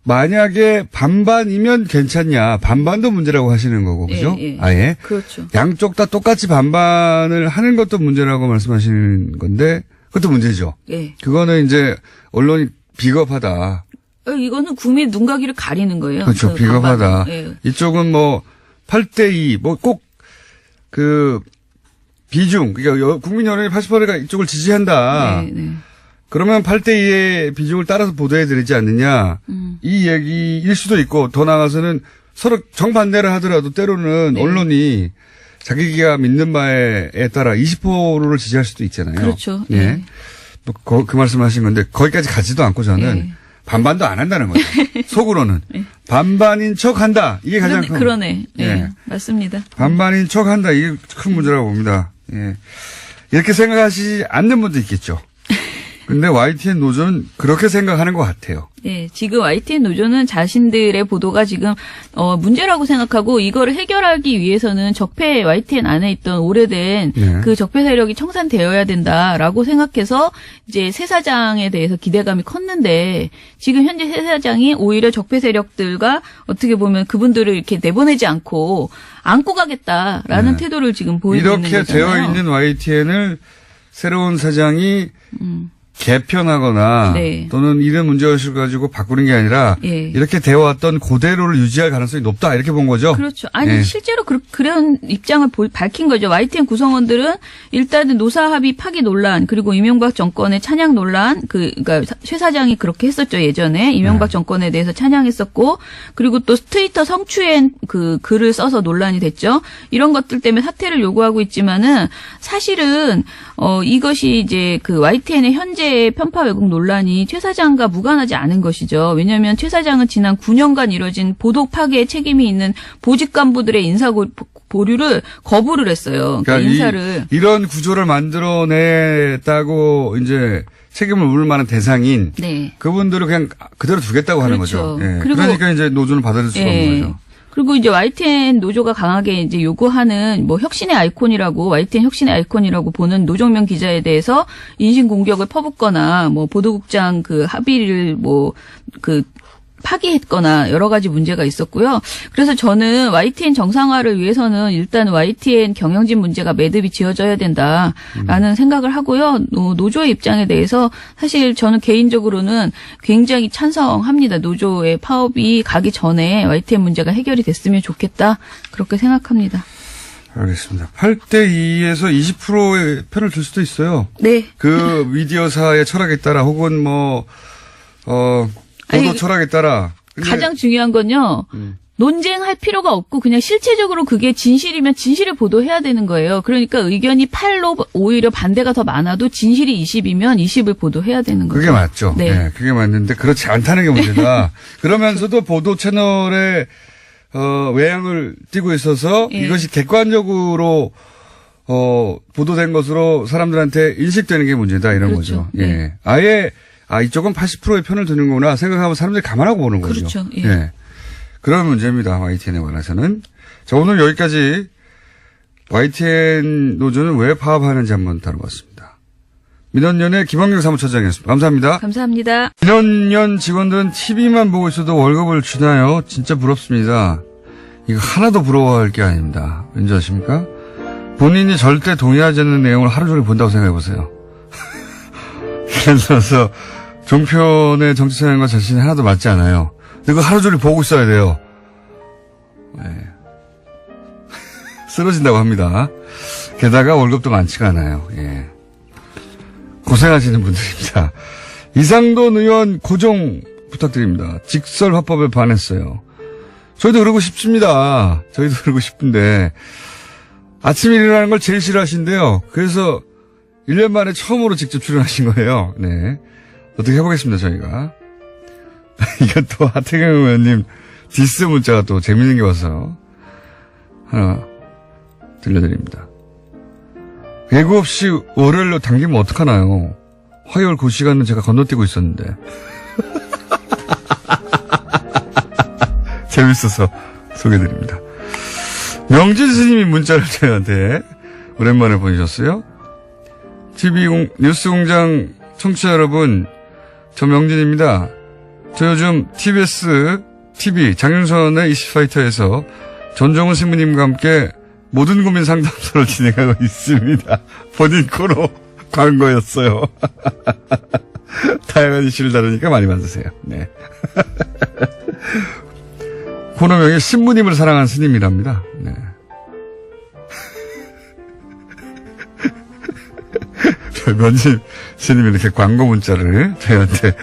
만약에 반반이면 괜찮냐, 반반도 문제라고 하시는 거고, 그죠? 예, 예. 아예. 그렇죠. 양쪽 다 똑같이 반반을 하는 것도 문제라고 말씀하시는 건데, 그것도 문제죠. 예. 그거는 이제 언론이 비겁하다. 이거는 국민 눈가기를 가리는 거예요. 그렇죠. 그 비겁하다. 반반은. 예. 이쪽은 8대2, 꼭 비중, 그러니까 국민 여론이 80%가 이쪽을 지지한다. 네, 네. 그러면 8대2의 비중을 따라서 보도해야 되지 않느냐. 이 얘기일 수도 있고, 더 나아가서는 서로 정반대를 하더라도 때로는 네. 언론이 자기가 믿는 바에 따라 20%를 지지할 수도 있잖아요. 그렇죠. 예. 네. 그 말씀하신 건데, 거기까지 가지도 않고 저는 네. 반반도 안 한다는 거죠. 속으로는. 반반인 척 한다. 이게 가장 큰. 그러네. 네. 예. 맞습니다. 반반인 척 한다. 이게 큰 문제라고 봅니다. 예. 이렇게 생각하시지 않는 분도 있겠죠. 근데 YTN 노조는 그렇게 생각하는 것 같아요. 네, 지금 YTN 노조는 자신들의 보도가 지금 문제라고 생각하고 이거를 해결하기 위해서는 적폐 YTN 안에 있던 오래된 네. 그 적폐 세력이 청산되어야 된다라고 생각해서 이제 새 사장에 대해서 기대감이 컸는데 지금 현재 새 사장이 오히려 적폐 세력들과 어떻게 보면 그분들을 이렇게 내보내지 않고 안고 가겠다라는 네. 태도를 지금 보이고 있는 이렇게 거잖아요. 되어 있는 YTN을 새로운 사장이 개편하거나 네. 또는 이런 문제의식을 가지고 바꾸는 게 아니라 예. 이렇게 되어 왔던 그대로를 유지할 가능성이 높다. 이렇게 본 거죠. 그렇죠. 아니 예. 실제로 그런 입장을 밝힌 거죠. YTN 구성원들은 일단은 노사 합의 파기 논란 그리고 이명박 정권의 찬양 논란 그러니까 최 사장이 그렇게 했었죠 예전에 이명박 정권에 대해서 찬양했었고 그리고 또 트위터 성추행 그 글을 써서 논란이 됐죠. 이런 것들 때문에 사퇴를 요구하고 있지만은 사실은 이것이 이제 그 YTN의 현재 편파 왜곡 논란이 최 사장과 무관하지 않은 것이죠. 왜냐하면 최 사장은 지난 9년간 이뤄진 보도 파괴에 책임이 있는 보직 간부들의 인사 보류를 거부를 했어요. 그러니까 인사를 이런 구조를 만들어냈다고 이제 책임을 물을 만한 대상인 네. 그분들을 그냥 그대로 두겠다고 하는 그렇죠. 거죠. 예. 그리고- 그러니까 이제 노조는 받아들일 수가 예. 없는 거죠. 그리고 이제 YTN 노조가 강하게 이제 요구하는 혁신의 아이콘이라고 YTN 혁신의 아이콘이라고 보는 노정면 기자에 대해서 인신 공격을 퍼붓거나 보도국장 그 합의를 파기했거나 여러 가지 문제가 있었고요. 그래서 저는 YTN 정상화를 위해서는 일단 YTN 경영진 문제가 매듭이 지어져야 된다라는 생각을 하고요. 노조의 입장에 대해서 사실 저는 개인적으로는 굉장히 찬성합니다. 노조의 파업이 가기 전에 YTN 문제가 해결이 됐으면 좋겠다. 그렇게 생각합니다. 알겠습니다. 8대2에서 20%의 편을 들 수도 있어요. 네. 그 미디어사의 철학에 따라 혹은 보도 아니, 철학에 따라. 근데 가장 중요한 건요. 논쟁할 필요가 없고 그냥 실체적으로 그게 진실이면 진실을 보도해야 되는 거예요. 그러니까 의견이 8로 오히려 반대가 더 많아도 진실이 20이면 20을 보도해야 되는 거죠. 그게 맞죠. 네. 네, 그게 맞는데 그렇지 않다는 게 문제다. 그러면서도 보도 채널에 외양을 띠고 있어서 예. 이것이 객관적으로 보도된 것으로 사람들한테 인식되는 게 문제다 이런 그렇죠. 거죠. 예. 아예 이쪽은 80%의 편을 드는 거구나 생각하면 사람들이 감안하고 보는 거죠. 그렇죠. 예. 그런 문제입니다. YTN에 관해서는. 자, 오늘 여기까지 YTN 노조는 왜 파업하는지 한번 다뤄봤습니다. 민원연의 김원경 사무처장이었습니다. 감사합니다. 감사합니다. 민원연 직원들은 TV만 보고 있어도 월급을 주나요? 진짜 부럽습니다. 이거 하나도 부러워할 게 아닙니다. 왠지 아십니까? 본인이 절대 동의하지 않는 내용을 하루 종일 본다고 생각해보세요. 그래서 종편의 정치 성향과 자신이 하나도 맞지 않아요. 근데 그거 하루 종일 보고 있어야 돼요. 네. 쓰러진다고 합니다. 게다가 월급도 많지가 않아요. 예. 고생하시는 분들입니다. 이상돈 의원 고정 부탁드립니다. 직설 화법에 반했어요. 저희도 그러고 싶습니다. 저희도 그러고 싶은데 아침에 일어나는 걸 제일 싫어하신대요. 그래서 1년 만에 처음으로 직접 출연하신 거예요. 네. 어떻게 해보겠습니다, 저희가. 이건 또 하태경 의원님 디스 문자가 또 재밌는 게 와서 하나 들려드립니다. 예고 없이 월요일로 당기면 어떡하나요? 화요일 그 시간은 제가 건너뛰고 있었는데. 재밌어서 소개드립니다. 명진 스님이 문자를 저희한테 오랜만에 보내셨어요. 뉴스공장 청취자 여러분, 저 명진입니다. 저 요즘 TBS TV 장윤선의 이슈파이터에서 전종훈 신부님과 함께 모든 고민 상담소를 진행하고 있습니다. 본인 코너 광고였어요. 다양한 이슈를 다루니까 많이 받으세요. 네. 코너명이 신부님을 사랑한 스님이랍니다. 네. 면진 스님이 이렇게 광고 문자를 저희한테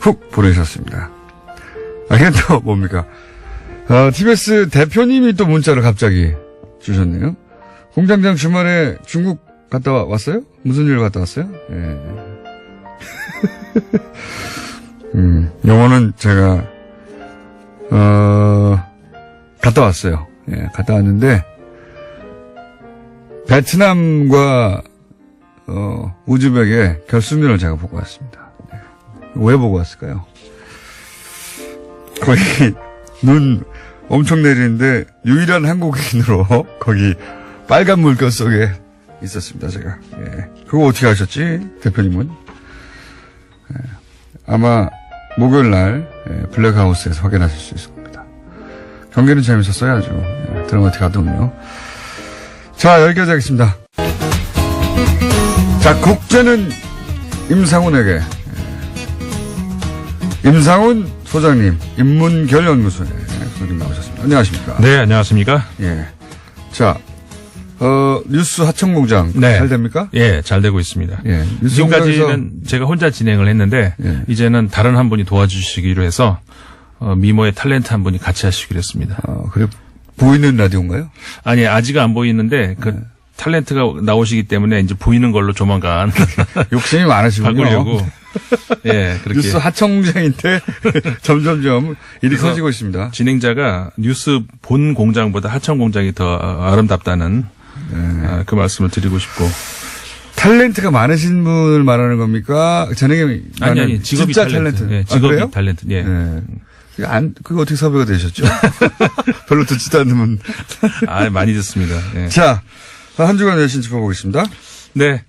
훅 보내셨습니다. 이게 또 뭡니까? TBS 대표님이 또 문자를 갑자기 주셨네요. 공장장 주말에 중국 갔다 왔어요? 무슨 일 갔다 왔어요? 예. 영어는 제가, 갔다 왔어요. 예, 갔다 왔는데, 베트남과, 우즈벡의 결승전을 제가 보고 왔습니다. 네. 왜 보고 왔을까요? 거기, 눈 엄청 내리는데, 유일한 한국인으로, 거기, 빨간 물결 속에 있었습니다, 제가. 예. 그거 어떻게 하셨지, 대표님은? 예. 아마, 목요일 날, 블랙하우스에서 확인하실 수 있을 겁니다. 경기는 재밌었어요, 아주. 예. 드라마틱 하더군요. 자, 여기까지 하겠습니다. 자, 국제는 임상훈에게. 임상훈 소장님, 인문결연구소에 소장님 나오셨습니다. 안녕하십니까? 네, 안녕하십니까? 예. 자, 뉴스 하청공장. 네. 잘 됩니까? 예, 잘 되고 있습니다. 예. 뉴스 지금까지는 공장에서 제가 혼자 진행을 했는데, 예. 이제는 다른 한 분이 도와주시기로 해서, 미모의 탤런트 한 분이 같이 하시기로 했습니다. 그래, 보이는 라디오인가요? 아니, 아직은 안 보이는데, 탤런트가 나오시기 때문에 이제 보이는 걸로 조만간 욕심이 많으시군요. 바꾸려고. 예, 그렇게. 뉴스 하청공장인데 점점점 일이 커지고 있습니다. 진행자가 뉴스 본 공장보다 하청 공장이 더 아름답다는 그 말씀을 드리고 싶고. 탤런트가 많으신 분을 말하는 겁니까? 전액에 아니, 직업이 진짜 탤런트. 탤런트. 예, 직업이 그래요? 탤런트. 예. 네. 그거 어떻게 섭외가 되셨죠? 별로 듣지도 않는 분. 많이 듣습니다. 예. 자, 한 주간 열심히 짚어보겠습니다. 네,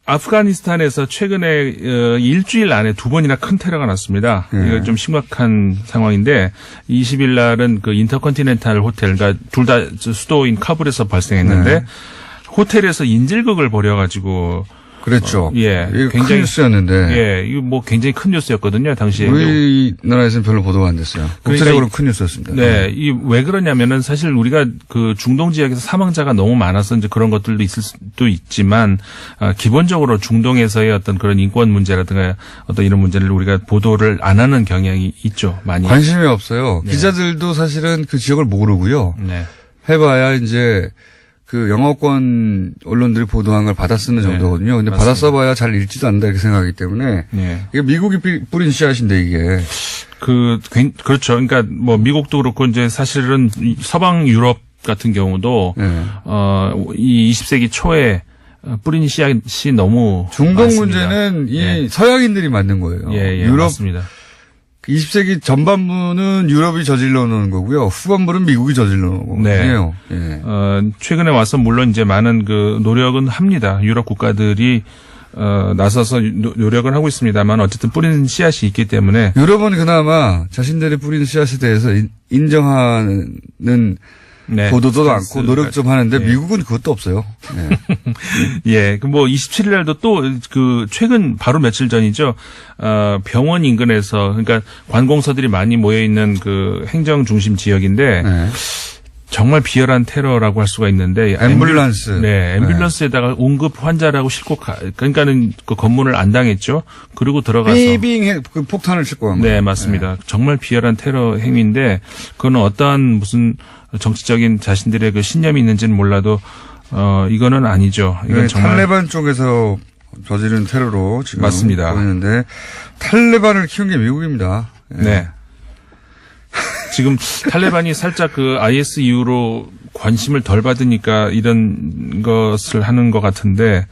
아프가니스탄에서 최근에 일주일 안에 2번이나 큰 테러가 났습니다. 이거 좀 심각한 상황인데 20일 날은 그 인터컨티넨탈 호텔, 그러니까 둘 다 수도인 카불에서 발생했는데 호텔에서 인질극을 벌여가지고 그랬죠. 예, 이거 큰 굉장히 뉴스였는데. 예, 이거 뭐 굉장히 큰 뉴스였거든요, 당시에. 우리나라에서는 별로 보도가 안 됐어요. 국제적으로 큰 뉴스였습니다. 네, 이 왜 그러냐면은 사실 우리가 그 중동 지역에서 사망자가 너무 많아서 이제 그런 것들도 있을 수도 있지만 기본적으로 중동에서의 어떤 그런 인권 문제라든가 어떤 이런 문제를 우리가 보도를 안 하는 경향이 있죠, 많이. 관심이 없어요. 기자들도 사실은 그 지역을 모르고요. 네. 해봐야 이제 그 영어권 언론들이 보도한 걸 받아 쓰는 정도거든요. 근데 받아 써봐야 잘 읽지도 않는다 이렇게 생각하기 때문에 네. 이게 미국이 뿌린 씨앗인데 이게 그렇죠. 그러니까 뭐 미국도 그렇고 이제 사실은 서방 유럽 같은 경우도 이 20세기 초에 뿌린 씨앗이 너무 중동 많습니다. 문제는 이 서양인들이 만든 거예요. 예, 유럽 맞습니다. 20세기 전반부는 유럽이 저질러 놓은 거고요. 후반부는 미국이 저질러 놓은 거거든요. 예. 최근에 와서 물론 이제 많은 그 노력은 합니다. 유럽 국가들이 나서서 노력은 하고 있습니다만 어쨌든 뿌리는 씨앗이 있기 때문에 유럽은 그나마 자신들이 뿌리는 씨앗에 대해서 인정하는 보도도 많고 노력 좀 하는데 미국은 그것도 없어요. 예, 그 뭐 27일 날도 또 그 최근 바로 며칠 전이죠. 병원 인근에서 그러니까 관공서들이 많이 모여 있는 그 행정 중심 지역인데 정말 비열한 테러라고 할 수가 있는데 앰뷸런스. 앰뷸런스에다가 응급 환자라고 싣고 그러니까는 그 검문을 안 당했죠. 그리고 들어가서 그 폭탄을 싣고 간 네, 맞습니다. 정말 비열한 테러 행위인데 그거는 어떠한 무슨 정치적인 자신들의 그 신념이 있는지는 몰라도 이거는 아니죠. 이건 정말 탈레반 쪽에서 저지른 테러로 지금 맞습니다. 보이는데 탈레반을 키운 게 미국입니다. 네. 지금 탈레반이 살짝 그 IS 이후로 관심을 덜 받으니까 이런 것을 하는 것 같은데,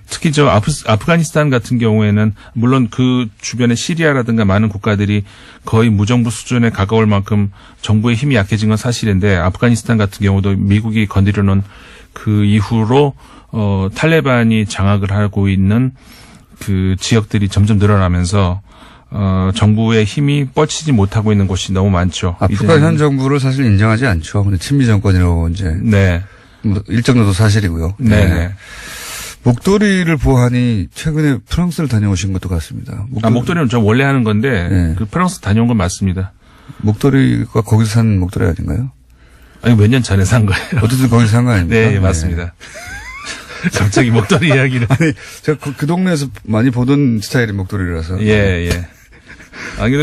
특히 저 아프가니스탄 같은 경우에는 물론 그 주변에 시리아라든가 많은 국가들이 거의 무정부 수준에 가까울 만큼 정부의 힘이 약해진 건 사실인데, 아프가니스탄 같은 경우도 미국이 건드려 놓은 그 이후로, 탈레반이 장악을 하고 있는 그 지역들이 점점 늘어나면서, 정부의 힘이 뻗치지 못하고 있는 곳이 너무 많죠. 아프간 현 정부를 사실 인정하지 않죠. 근데 친미 정권이라고 이제. 네. 일정 정도 사실이고요. 네. 목도리를 보하니 최근에 프랑스를 다녀오신 것도 같습니다. 목도리는 저 원래 하는 건데 그 프랑스 다녀온 건 맞습니다. 목도리가 거기서 산 목도리 아닌가요? 아니 몇 년 전에 산 거예요. 어쨌든 거기서 산 거 아닙니까? 네, 맞습니다. 갑자기 목도리 이야기를. 아니, 제가 그 동네에서 많이 보던 스타일의 목도리라서. 예.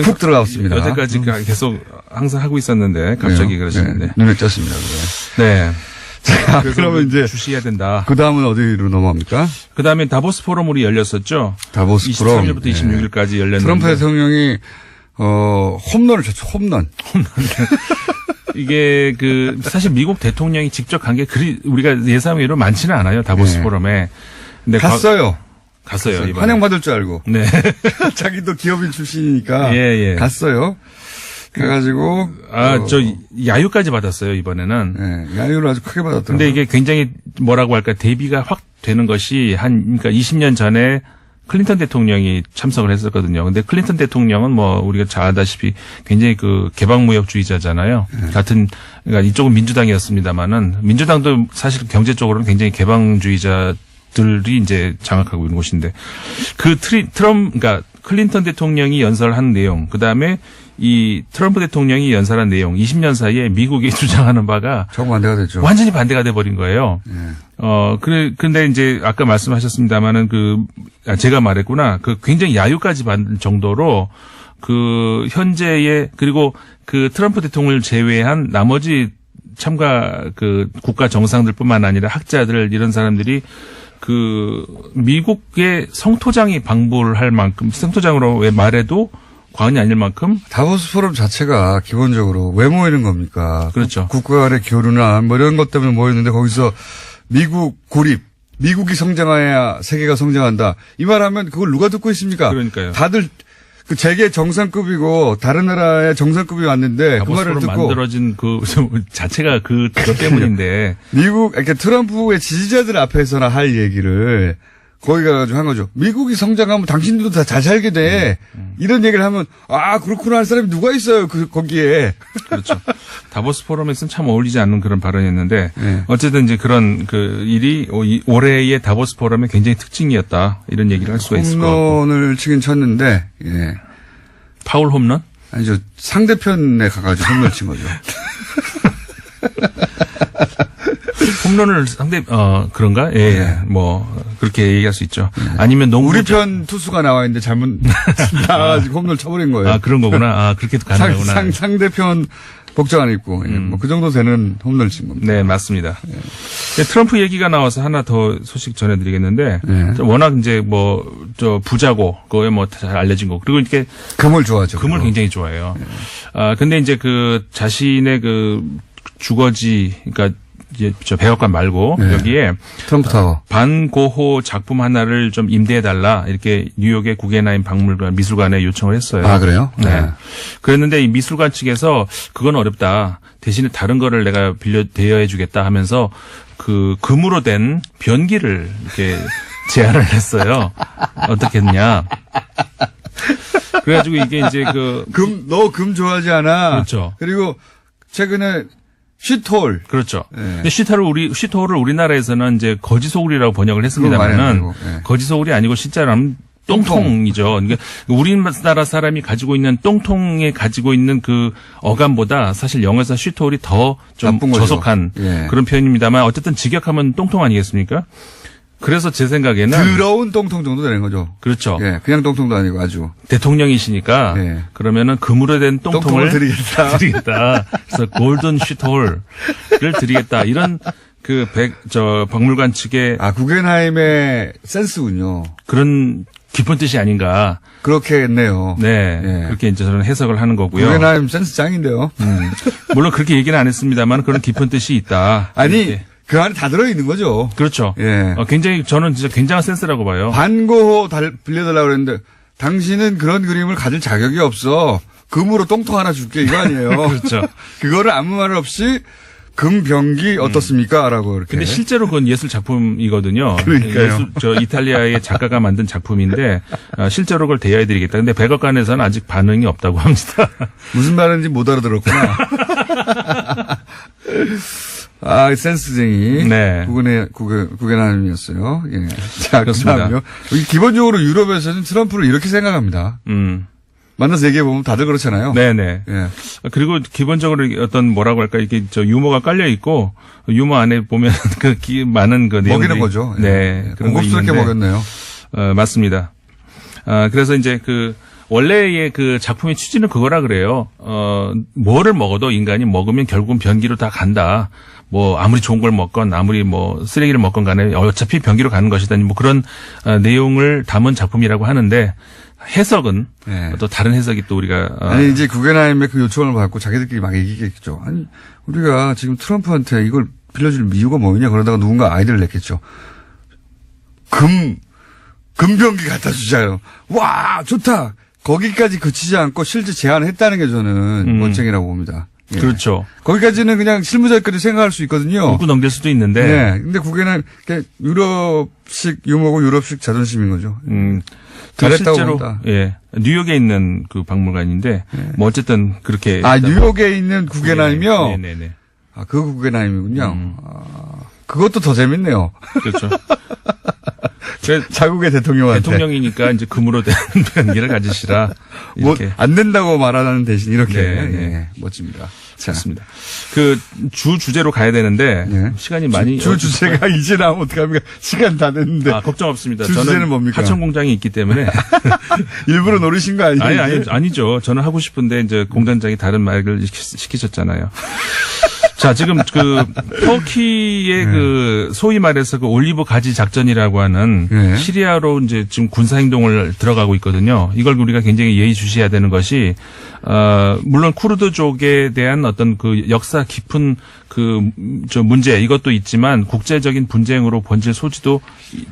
푹 들어갔습니다. 여태까지 계속 항상 하고 있었는데 갑자기 그러시는데. 눈에 띄었습니다. 네. 자, 그러면 이제 주시해야 된다. 그 다음은 어디로 넘어갑니까? 그 다음에 다보스 포럼이 열렸었죠. 다보스 포럼. 23일부터 26일까지 열렸는데. 트럼프 대통령이 홈런을 쳤죠. 홈런. 이게 사실 미국 대통령이 직접 간 게 우리가 예상외로 많지는 않아요. 다보스 포럼에. 근데 갔어요. 이번에. 환영받을 줄 알고. 네. 자기도 기업인 출신이니까. 예. 갔어요. 그래가지고. 저 야유까지 받았어요, 이번에는. 네. 야유를 아주 크게 받았더라고요. 근데 이게 굉장히 뭐라고 할까, 대비가 확 되는 것이 그러니까 20년 전에 클린턴 대통령이 참석을 했었거든요. 근데 클린턴 대통령은 뭐 우리가 잘 알다시피 굉장히 그 개방무역주의자잖아요. 그러니까 이쪽은 민주당이었습니다만은 민주당도 사실 경제적으로는 굉장히 개방주의자들이 이제 장악하고 있는 곳인데 그러니까 클린턴 대통령이 연설한 내용, 그 다음에 이 트럼프 대통령이 연설한 내용, 20년 사이에 미국이 주장하는 바가 정반대가 됐죠. 완전히 반대가 돼 버린 거예요. 근데 이제 아까 말씀하셨습니다만은 제가 말했구나. 굉장히 야유까지 받는 정도로 현재의 그리고 트럼프 대통령을 제외한 나머지 참가 국가 정상들뿐만 아니라 학자들 이런 사람들이 미국의 성토장이 방불 할 만큼 성토장으로 말해도 과언이 아닐 만큼 다보스 포럼 자체가 기본적으로 왜 모이는 겁니까? 그렇죠. 국가 간의 교류나 뭐 이런 것 때문에 모였는데 거기서 미국 고립, 미국이 성장해야 세계가 성장한다. 이 말하면 그걸 누가 듣고 있습니까? 그러니까요. 다들 세계 정상급이고 다른 나라의 정상급이 왔는데 그 말을 듣고 만들어진 자체가 그것 때문인데 미국 그러니까 트럼프의 지지자들 앞에서나 할 얘기를 거기 가가지고 한 거죠. 미국이 성장하면 당신들도 다 잘 살게 돼. 이런 얘기를 하면 그렇구나 할 사람이 누가 있어요 거기에. 그렇죠. 다보스 포럼에서는 참 어울리지 않는 그런 발언이었는데 네. 어쨌든 이제 그런 그 일이 올해의 다보스 포럼의 굉장히 특징이었다 이런 얘기를 할 수가 있을 것 같고. 홈런을 치긴 쳤는데 파울 홈런? 아니죠. 상대편에 가가지고 홈런 친 거죠. 홈런을 그런가? 예. 뭐 그렇게 얘기할 수 있죠. 아니면 농구 우리 편 투수가 나와 있는데 잘못 나와가지고 홈런을 쳐버린 거예요. 그런 거구나. 그렇게도 가능하구나. 상대편 복장 안 입고 뭐 그 정도 되는 홈런을 친 겁니다. 네, 맞습니다. 네, 트럼프 얘기가 나와서 하나 더 소식 전해드리겠는데, 네. 워낙 이제 부자고, 그거에 잘 알려진 거. 그리고 이렇게 금을 좋아하죠. 금을 그거. 굉장히 좋아해요. 근데 이제 자신의 주거지, 그러니까 이제 백악관 말고, 네. 여기에 트럼프 타워. 반고호 작품 하나를 좀 임대해달라, 이렇게 뉴욕의 구겐하임 박물관, 미술관에 요청을 했어요. 그래요? 네. 그랬는데 이 미술관 측에서 그건 어렵다. 대신에 다른 거를 내가 대여해주겠다 하면서 금으로 된 변기를 이렇게 제안을 했어요. 어떻게 했냐. 그래가지고 이게 이제 너 금 좋아하지 않아? 그렇죠. 그리고 최근에 쉿홀. 그렇죠. 네. 근데 쉿홀을 우리나라에서는 이제 거지소울이라고 번역을 그건 말이 안 했습니다만은 되고, 네. 거지소울이 아니고 실제로는 똥통이죠. 그러니까 우리나라 사람이 가지고 있는 똥통에 가지고 있는 그 어감보다 사실 영어에서 쉿홀이 더 좀 나쁜 거죠. 저속한 예. 그런 표현입니다만 어쨌든 직역하면 똥통 아니겠습니까? 그래서 제 생각에는 더러운 똥통 정도 되는 거죠. 그렇죠. 예, 그냥 똥통도 아니고 아주. 대통령이시니까 예. 그러면은 금으로 된 똥통을 드리겠다. 그래서 골든 쉿홀을 드리겠다. 이런 박물관 측의 구겐하임의 센스군요. 그런 깊은 뜻이 아닌가. 그렇게 했네요. 네. 예. 그렇게 이제 저는 해석을 하는 거고요. 구겐하임 센스 짱인데요. 물론 그렇게 얘기는 안 했습니다만 그런 깊은 뜻이 있다. 아니, 이렇게. 그 안에 다 들어있는 거죠. 그렇죠. 예. 굉장히 저는 진짜 굉장한 센스라고 봐요. 반고호 빌려달라고 그랬는데 당신은 그런 그림을 가질 자격이 없어. 금으로 똥통 하나 줄게 이거 아니에요. 그렇죠. 그거를 아무 말 없이 금병기 어떻습니까? 라고 이렇게. 근데 실제로 그건 예술 작품이거든요. 그러니까요. 이탈리아의 작가가 만든 작품인데 실제로 그걸 대여해드리겠다. 근데 백악관에서는 아직 반응이 없다고 합니다. 무슨 말인지 못 알아들었구나. 센스쟁이. 네. 구겐하임이었어요. 예. 자, 그렇습니다. 그다음요. 기본적으로 유럽에서는 트럼프를 이렇게 생각합니다. 만나서 얘기해보면 다들 그렇잖아요. 네네. 예. 그리고 기본적으로 뭐라고 할까, 이게 유머가 깔려있고, 유머 안에 보면 많은 내용들이. 먹이는 거죠. 예. 네. 그런 거 공급스럽게 있는데. 먹였네요. 맞습니다. 그래서 이제 원래의 작품의 취지는 그거라 그래요. 뭐를 먹어도 인간이 먹으면 결국은 변기로 다 간다. 아무리 좋은 걸 먹건, 아무리 쓰레기를 먹건 간에 어차피 변기로 가는 것이다. 그런 내용을 담은 작품이라고 하는데, 해석은 네. 또 다른 해석이 또 우리가 아니 이제 구겐하임의 그 요청을 받고 자기들끼리 막 얘기했겠죠. 아니 우리가 지금 트럼프한테 이걸 빌려줄 이유가 뭐냐 그러다가 누군가 아이디어를 냈겠죠. 금병기 갖다 주자요. 와 좋다. 거기까지 그치지 않고 실제 제안했다는 게 저는 원칙이라고 봅니다. 예. 그렇죠. 거기까지는 그냥 실무자까지 생각할 수 있거든요. 웃고 넘길 수도 있는데. 네. 근데 구겐하임 유럽식 유머고 유럽식 자존심인 거죠. 잘했다고 실제로 봅니다. 예 뉴욕에 있는 그 박물관인데 어쨌든 그렇게 뉴욕에 있는 구겐하임이요. 네네네. 그 구겐하임이군요. 그것도 더 재밌네요. 그렇죠. 자국의 대통령한테. 대통령이니까 이제 금으로 된 변기를 가지시라. 이렇게. 안 된다고 말하는 대신 이렇게. 네. 예, 멋집니다. 자. 좋습니다. 주제로 가야 되는데 네. 시간이 많이 주제가 이제 나오면 어떡합니까? 시간 다 됐는데. 걱정 없습니다. 주제는 저는 뭡니까? 하천 공장이 있기 때문에 일부러 노리신 거 아니에요? 아니죠. 저는 하고 싶은데 이제 공단장이 다른 말을 시키셨잖아요. 자, 지금 터키의 소위 말해서 올리브 가지 작전이라고 하는 네. 시리아로 이제 지금 군사 행동을 들어가고 있거든요. 이걸 우리가 굉장히 예의주시해야 되는 것이 물론 쿠르드족에 대한 어떤 역사 깊은 문제 이것도 있지만 국제적인 분쟁으로 번질 소지도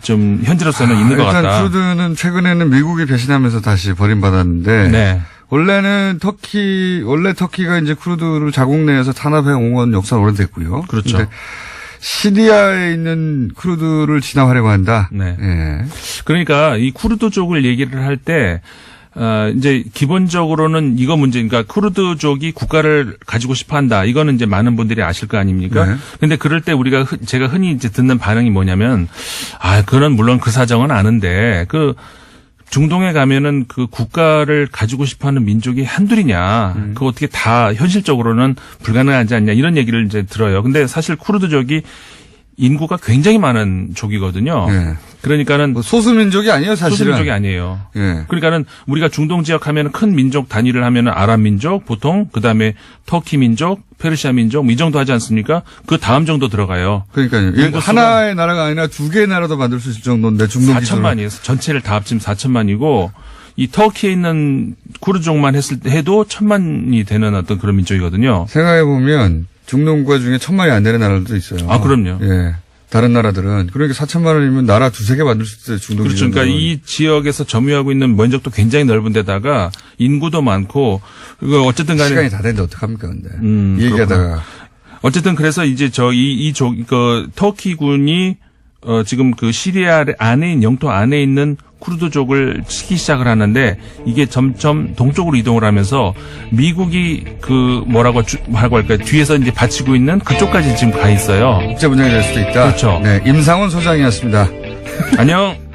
좀 현재로서는 있는 것 같다. 일단 쿠르드는 최근에는 미국이 배신하면서 다시 버림받았는데. 네. 원래 터키가 이제 쿠르드를 자국 내에서 탄압해 온 건 역사가 오래됐고요. 그렇죠. 근데 시리아에 있는 쿠르드를 진압하려고 한다. 네. 예. 그러니까 이 쿠르드족을 얘기를 할 때 이제 기본적으로는 이거 문제, 그러니까 쿠르드족이 국가를 가지고 싶어한다. 이거는 이제 많은 분들이 아실 거 아닙니까? 네. 근데 그럴 때 제가 흔히 이제 듣는 반응이 뭐냐면, 그건 물론 그 사정은 아는데 중동에 가면은 그 국가를 가지고 싶어하는 민족이 한둘이냐? 그거 어떻게 다 현실적으로는 불가능하지 않냐? 이런 얘기를 이제 들어요. 근데 사실 쿠르드족이 인구가 굉장히 많은 족이거든요. 예. 그러니까는 뭐 소수민족이 아니에요, 사실은. 소수민족이 아니에요. 예. 그러니까는 우리가 중동 지역 하면은 큰 민족 단위를 하면은 아랍 민족 보통 그다음에 터키 민족, 페르시아 민족 뭐 이 정도 하지 않습니까? 그 다음 정도 들어가요. 그러니까요. 인구 하나의 나라가 아니라 두 개의 나라도 만들 수 있을 정도인데 중동 기준으로. 4천만이에요. 전체를 다 합치면 4천만이고 이 터키에 있는 쿠르족만 해도 1,000만이 되는 어떤 그런 민족이거든요. 생각해 보면 중동 국가 중에 1,000만이 안 되는 나라들도 있어요. 아, 그럼요. 예. 다른 나라들은 그러니까 4천만 원이면 나라 두세 개 만들 수 있어요. 중동 그렇죠. 기준으로. 그러니까 이 지역에서 점유하고 있는 면적도 굉장히 넓은 데다가 인구도 많고 이거 어쨌든 간에 시간이 다 됐는데 어떡합니까, 근데. 그렇구나. 얘기하다가. 어쨌든 그래서 이제 터키군이 지금 그 시리아 안에 있는 영토 안에 있는 쿠르드족을 치기 시작을 하는데 이게 점점 동쪽으로 이동을 하면서 미국이 뭐라고 할까요? 뒤에서 이제 받치고 있는 그쪽까지 지금 가 있어요. 국제 분쟁이 될 수도 있다. 그렇죠. 네, 임상훈 소장이었습니다. 안녕.